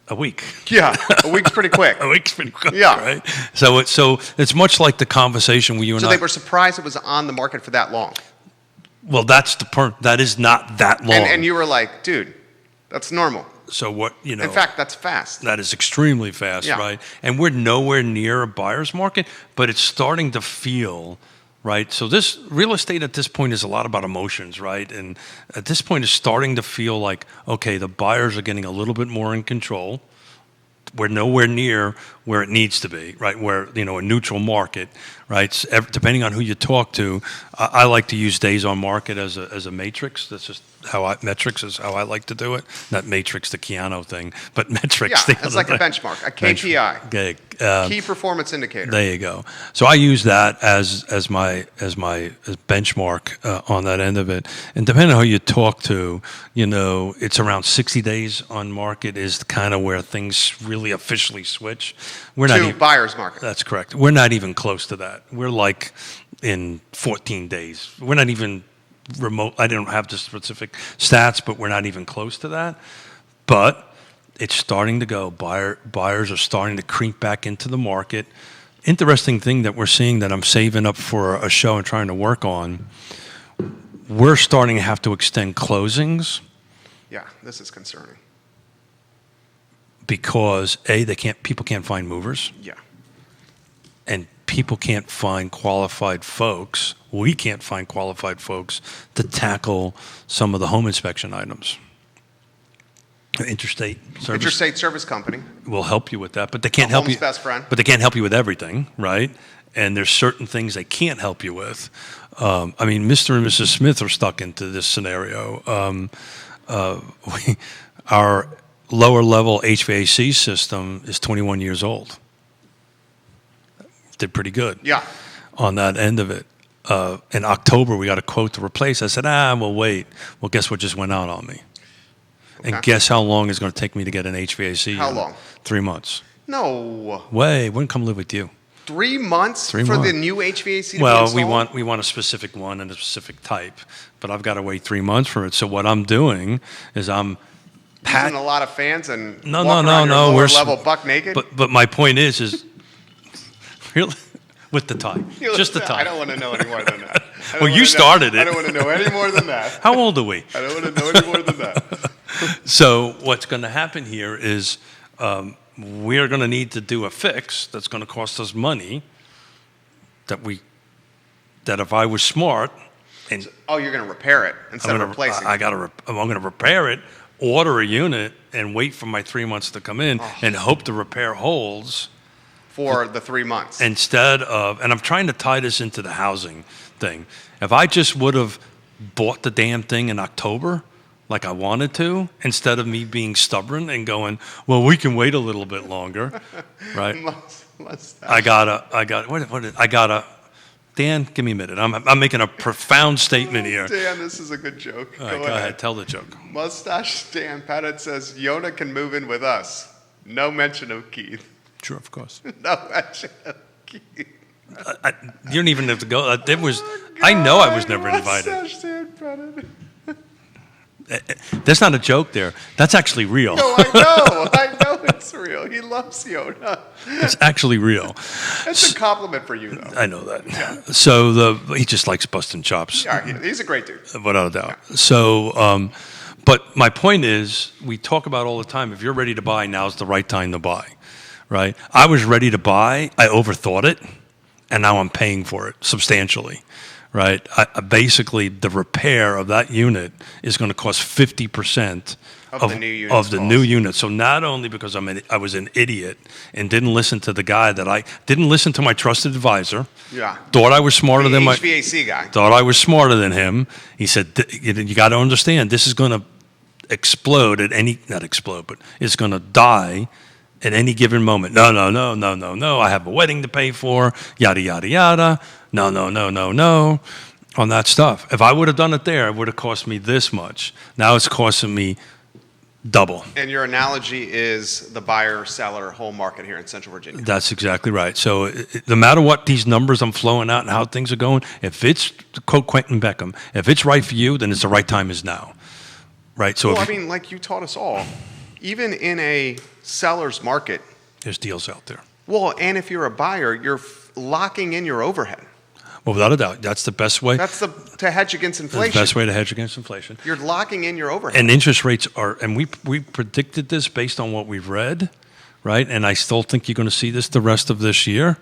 A week? Yeah, a week's pretty quick. A week's pretty quick, yeah. Right? So it's much like the conversation with you and I. So they were surprised it was on the market for that long. Well, that is not that long. And you were like, dude, that's normal. So what, In fact, that's fast. That is extremely fast, Yeah. right? And we're nowhere near a buyer's market, but it's starting to feel, right? So this real estate at this point is a lot about emotions, right? And at this point, it's starting to feel like, okay, the buyers are getting a little bit more in control. We're nowhere near where it needs to be, right? Where, a neutral market, right? Depending on who you talk to, I like to use days on market as a matrix. That's just metrics is how I like to do it. Not matrix, the Keanu thing, but metrics. Yeah, it's like a benchmark, a KPI, Okay. key performance indicator. There you go. So I use that as my benchmark on that end of it. And depending on who you talk to, it's around 60 days on market is kind of where things really officially switch. We're not even buyer's market. That's correct. We're not even close to that. We're like in 14 days. We're not even remote. I don't have the specific stats, but we're not even close to that. But it's starting to go. Buyers are starting to creep back into the market. Interesting thing that we're seeing that I'm saving up for a show and trying to work on, we're starting to have to extend closings. Yeah, this is concerning. Because people can't find movers. Yeah. And people can't find qualified folks. We can't find qualified folks to some of the home inspection items. Intrastate Service Company will help you with that, but they can't help you. Best friend. But they can't help you with everything, right? And there's certain things they can't help you with. Mr. and Mrs. Smith are stuck into this scenario. Our lower level HVAC system is 21 years old. Did pretty good. Yeah. On that end of it. In October, we got a quote to replace. I said, we'll wait. Well, guess what just went out on me? Okay. And guess how long it's going to take me to get an HVAC? How long? 3 months. No way. Wouldn't come live with you. 3 months for the new HVAC to be installed? we want a specific one and a specific type, but I've got to wait 3 months for it. So what I'm doing is I'm using a lot of fans and no. We're level buck naked. But my point is really with the tie, just the tie. I don't want to know any more than that. Well, you started it. I don't want to know any more than that. How old are we? I don't want to know any more than that. So what's going to happen here is we're going to need to do a fix that's going to cost us money. That if I was smart, and you're going to repair it instead of replacing. I'm going to repair it, order a unit, and wait for my 3 months to come in, and hope the repair holds for the 3 months. Instead of, and I'm trying to tie this into the housing thing. If I just would have bought the damn thing in October, like I wanted to, instead of me being stubborn and going, well, we can wait a little bit longer, right? Dan, give me a minute. I'm making a profound statement here. Dan, this is a good joke. All right, go ahead. Tell the joke. Mustache Dan Pettit says, Yonna can move in with us. No mention of Keith. Sure, of course. No mention of Keith. You don't even have to go. I know I was never invited. Mustache Dan Pettit. That's not a joke there. That's actually real. No, I know it's real. He loves Yonna. It's actually real. That's a compliment for you, though. I know that. Yeah. So he just likes busting chops. Yeah, he's a great dude. Without a doubt. Yeah. So, but my point is, we talk about all the time, if you're ready to buy, now's the right time to buy, right? I was ready to buy. I overthought it, and now I'm paying for it substantially. Right, basically the repair of that unit is going to cost 50% of the new unit. So not only because I was an idiot and didn't listen to the guy didn't listen to my trusted advisor. Yeah, thought I was smarter than my HVAC guy. Thought I was smarter than him. He said, "You got to understand, this is going to explode not explode, but it's going to die." At any given moment. No. I have a wedding to pay for, yada, yada, yada. No. on that stuff. If I would have done it there, it would have cost me this much. Now it's costing me double. And your analogy is the buyer-seller whole market here in Central Virginia. That's exactly right. So no matter what these numbers I'm flowing out and how things are going, if it's, quote Quentin Beckham, if it's right for you, then it's the right time is now. Right? So well, I mean, like you taught us all, even in a seller's market, there's deals out there. Well, and if you're a buyer, you're locking in your overhead. Well, without a doubt, that's the best way. That's to hedge against inflation. That's the best way to hedge against inflation. You're locking in your overhead. And interest rates are, and we predicted this based on what we've read, right? And I still think you're going to see this the rest of this year.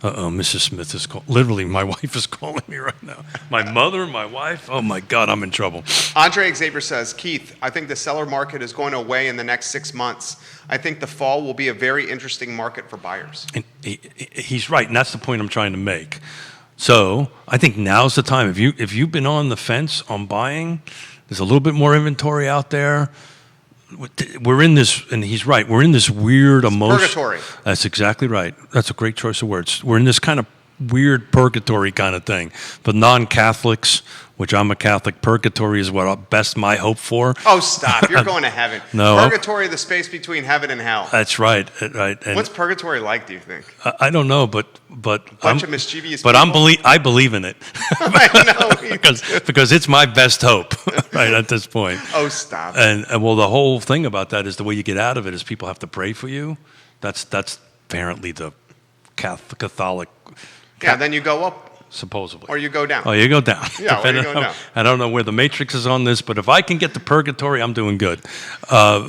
Mrs. Smith is calling. Literally, my wife is calling me right now. My mother, my wife. Oh my God, I'm in trouble. Andre Xavier says, Keith, I think the seller market is going away in the next 6 months. I think the fall will be a very interesting market for buyers. And he's right, and that's the point I'm trying to make. So I think now's the time. If you've been on the fence on buying, there's a little bit more inventory out there. We're in this, and he's right, we're in this weird emotion. Purgatory. That's exactly right. That's a great choice of words. We're in this kind of weird purgatory kind of thing. But non-Catholics, which I'm a Catholic, purgatory is what best my hope for. Oh, stop. You're going to heaven. No. Purgatory, the space between heaven and hell. That's right. Right. And what's purgatory like, do you think? I don't know, but bunch of mischievous but people? I believe in it. I know. because it's my best hope right at this point. Oh, stop. And well, the whole thing about that is the way you get out of it is people have to pray for you. That's apparently the Catholic. Yeah, then you go up. Supposedly. Or you go down. Oh, you go down. Yeah, or you go down. I don't know where the matrix is on this, but if I can get to purgatory, I'm doing good. But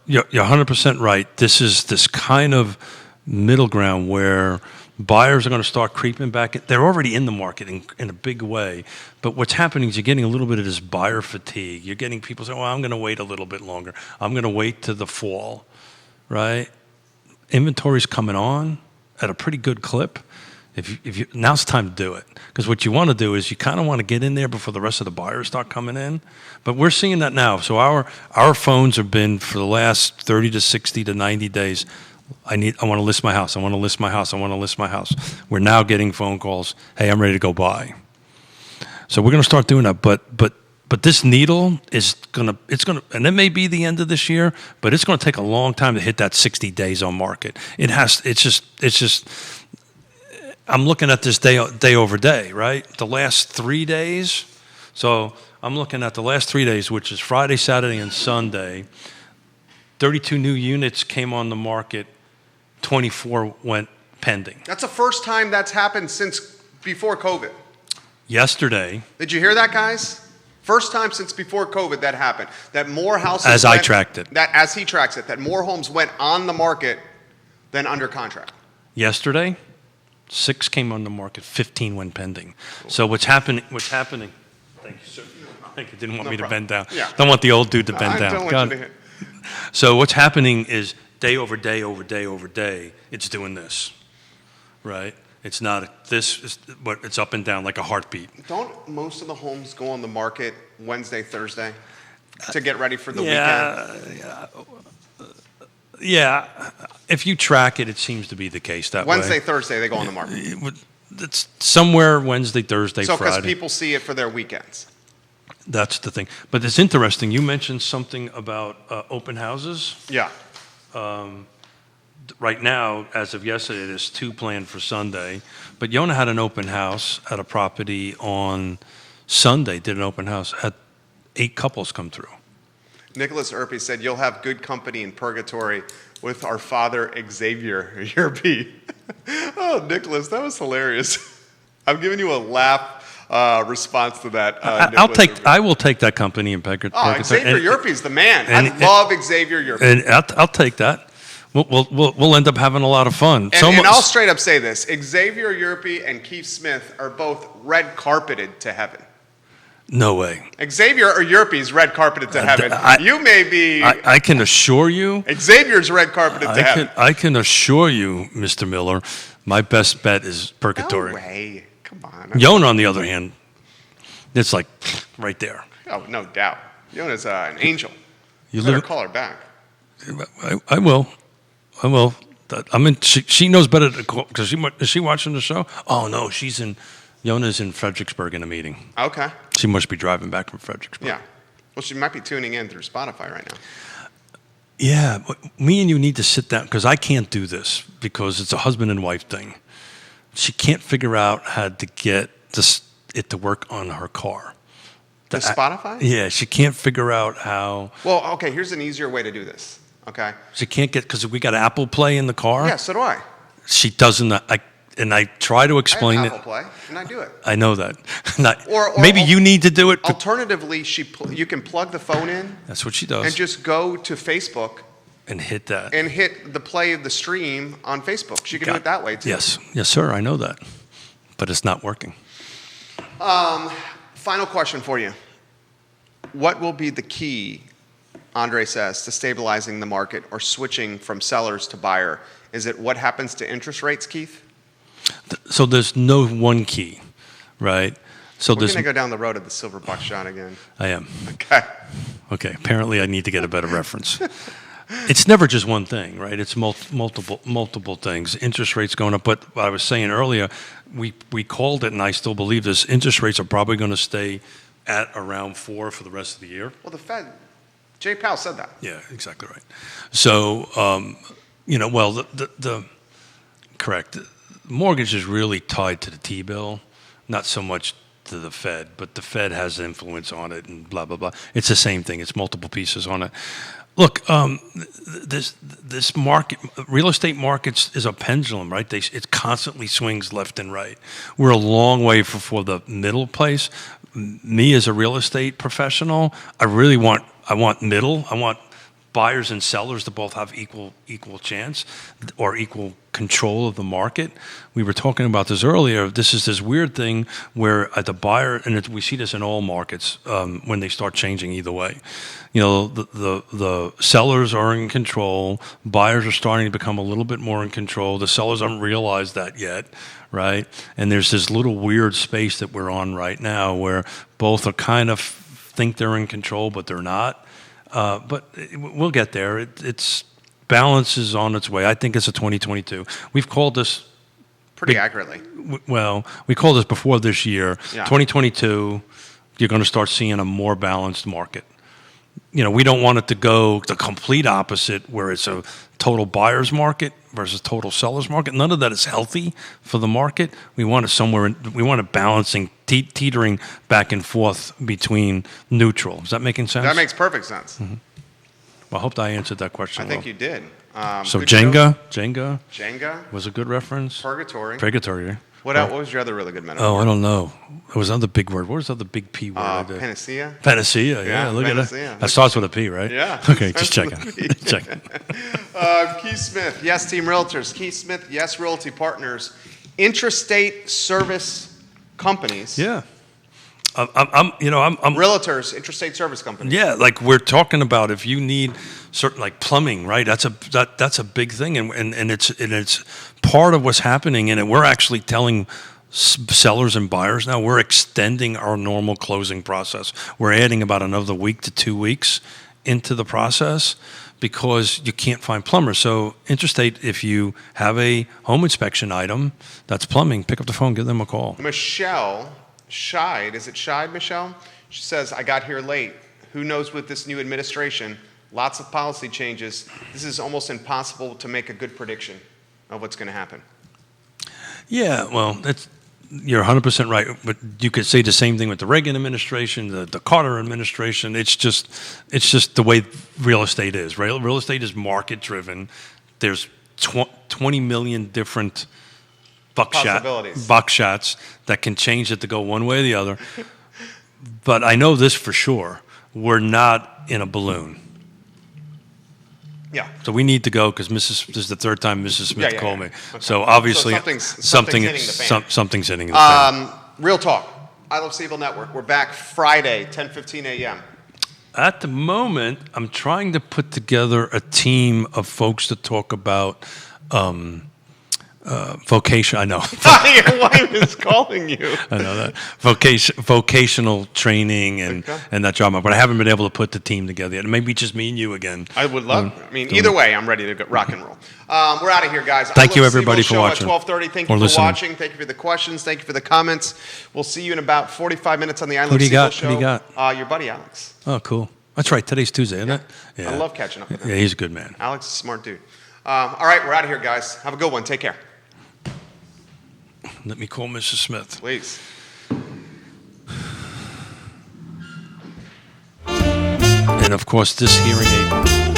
you're 100% right. This is this kind of middle ground where buyers are going to start creeping back. They're already in the market in a big way. But what's happening is you're getting a little bit of this buyer fatigue. You're getting people saying, well, I'm going to wait a little bit longer. I'm going to wait to the fall, right? Inventory's coming on at a pretty good clip. If you now's the time to do it, because what you want to do is you kind of want to get in there before the rest of the buyers start coming in. But we're seeing that now. So our phones have been for the last 30 to 60 to 90 days. I want to list my house. I want to list my house. I want to list my house. We're now getting phone calls. Hey, I'm ready to go buy. So we're going to start doing that. But this needle is gonna, and it may be the end of this year, but it's gonna take a long time to hit that 60 days on market. It's just. I'm looking at this day over day, right? The last 3 days. So I'm looking at the last 3 days, which is Friday, Saturday, and Sunday. 32 new units came on the market. 24 went pending. That's the first time that's happened since before COVID. Yesterday. Did you hear that, guys? First time since before COVID that happened. That more houses as I tracked it. As he tracks it, that more homes went on the market than under contract. Yesterday, 6 came on the market, 15 went pending. So what's happening? Thank you, sir. Thank you. Didn't want me to bend down. Yeah. Don't want the old dude to bend down. I don't want you to hit. So what's happening is day over day over day over day, it's doing this, right? It's not this, but it's up and down like a heartbeat. Don't most of the homes go on the market Wednesday, Thursday to get ready for the weekend? Yeah. If you track it, it seems to be the case that Wednesday, way. Thursday, they go on the market. It's somewhere Wednesday, Thursday, So Friday. because people see it for their weekends. That's the thing. But it's interesting. You mentioned something about open houses. Yeah. Right now, as of yesterday, there's 2 planned for Sunday. But Yonna had an open house at a property on Sunday, did an open house, had 8 couples come through. Nicholas Erpe said, you'll have good company in purgatory with our father, Xavier Erpe. Oh, Nicholas, that was hilarious. I'm giving you a laugh response to that. I will take that company in purgatory. Oh, Xavier Yerpe's the man. I love Xavier Yerpe. And I'll take that. We'll end up having a lot of fun. And I'll straight up say this. Xavier Yerpe and Keith Smith are both red carpeted to heaven. No way. Xavier or Yerpe's red carpeted to heaven. You may be. I can assure you. Xavier's red carpeted to heaven. I can assure you, Mr. Miller, my best bet is purgatory. No way. Come on. Yonna, on the other hand, it's like right there. Oh, no doubt. Yonna's an angel. You better call her back. I will. She knows better because is she watching the show? Oh no, Yonna's in Fredericksburg in a meeting. Okay. She must be driving back from Fredericksburg. Yeah. Well, she might be tuning in through Spotify right now. Yeah, but me and you need to sit down because I can't do this because it's a husband and wife thing. She can't figure out how to get it to work on her car. The Spotify? Yeah, she can't figure out how. Well, okay, here's an easier way to do this, okay? She can't get, because we got Apple Play in the car. Yeah, so do I. She doesn't, and I try to explain I it. have Apple Play, and I do it. I know that. Or maybe you need to do it. Alternatively, you can plug the phone in. That's what she does. And just go to Facebook. And hit that. And hit the play of the stream on Facebook. She can do it that way, too. Yes, sir, I know that. But it's not working. Final question for you. What will be the key, Andre says, to stabilizing the market or switching from sellers to buyer? Is it what happens to interest rates, Keith? So there's no one key, right? So We're going to go down the road of the silver buckshot again. I am. Okay. Apparently I need to get a better reference. It's never just one thing, right? It's multiple things. Interest rates going up, but I was saying earlier, we called it, and I still believe this. Interest rates are probably going to stay at around 4 for the rest of the year. Well, the Fed, Jay Powell said that. Yeah, exactly right. So, the correct. Mortgage is really tied to the T-bill, not so much to the Fed, but the Fed has influence on it and blah, blah, blah. It's the same thing. It's multiple pieces on it. Look, this market, real estate markets is a pendulum, right? It constantly swings left and right. We're a long way for the middle place. Me as a real estate professional, I want middle. I want buyers and sellers to both have equal chance or equal control of the market. We were talking about this earlier. This is this weird thing where at the buyer, and we see this in all markets when they start changing either way. The sellers are in control. Buyers are starting to become a little bit more in control. The sellers haven't realized that yet, right? And there's this little weird space that we're on right now where both are kind of think they're in control, but they're not. But we'll get there. It's balance is on its way. I think it's a 2022. We've called this pretty accurately. Well, we called this before this year. Yeah. 2022, you're going to start seeing a more balanced market. We don't want it to go the complete opposite where it's a total buyer's market versus total seller's market. None of that is healthy for the market. We want it balancing, teetering back and forth between neutral. Is that making sense? That makes perfect sense. Mm-hmm. Well, I hope I answered that question. I think you did. So Jenga was a good reference. Purgatory. What was your other really good metaphor? Oh, I don't know. It was another big word. What was the other big P word? Panacea. Panacea. Yeah, look at that. That starts with a P, right? Yeah. Okay, just checking. Checking. Keith Smith, Yes Team Realtors. Keith Smith, Yes Realty Partners. Intrastate service companies. Yeah. I'm Realtors, intrastate service companies. Yeah, like we're talking about if you need certain like plumbing, right? That's a big thing, and it's part of what's happening, and we're actually telling sellers and buyers now we're extending our normal closing process. We're adding about another week to 2 weeks into the process because you can't find plumbers. So Intrastate, if you have a home inspection item that's plumbing, pick up the phone, give them a call. Michelle. Is it Scheid, Michelle? She says, I got here late. Who knows with this new administration? Lots of policy changes. This is almost impossible to make a good prediction of what's going to happen. Yeah, well, you're 100% right. But you could say the same thing with the Reagan administration, the Carter administration. It's just the way real estate is, right? Real estate is market-driven. There's 20 million different buckshots that can change it to go one way or the other. But I know this for sure. We're not in a balloon. Yeah. So we need to go because this is the third time Mrs. Smith called me. Okay. So obviously something's hitting the fan. Real talk. I Love CVille Network. We're back Friday, 10:15 a.m. At the moment, I'm trying to put together a team of folks to talk about vocation. I know. Your wife is calling you. I know that vocational training and that job, but I haven't been able to put the team together yet. Maybe just me and you again. I would love. Either way, I'm ready to go rock and roll. We're out of here, guys. Thank you, everybody, for watching. At 12:30. Thank you for watching. Thank you for the questions. Thank you for the comments. We'll see you in about 45 minutes on the I Love CVille show. Who do you got? Your buddy Alex. Oh, cool. That's right. Today's Tuesday, isn't it? Yeah. I love catching up with him. Yeah, he's a good man. Alex is a smart dude. All right, we're out of here, guys. Have a good one. Take care. Let me call Mrs. Smith. Please. And of course, this hearing aid.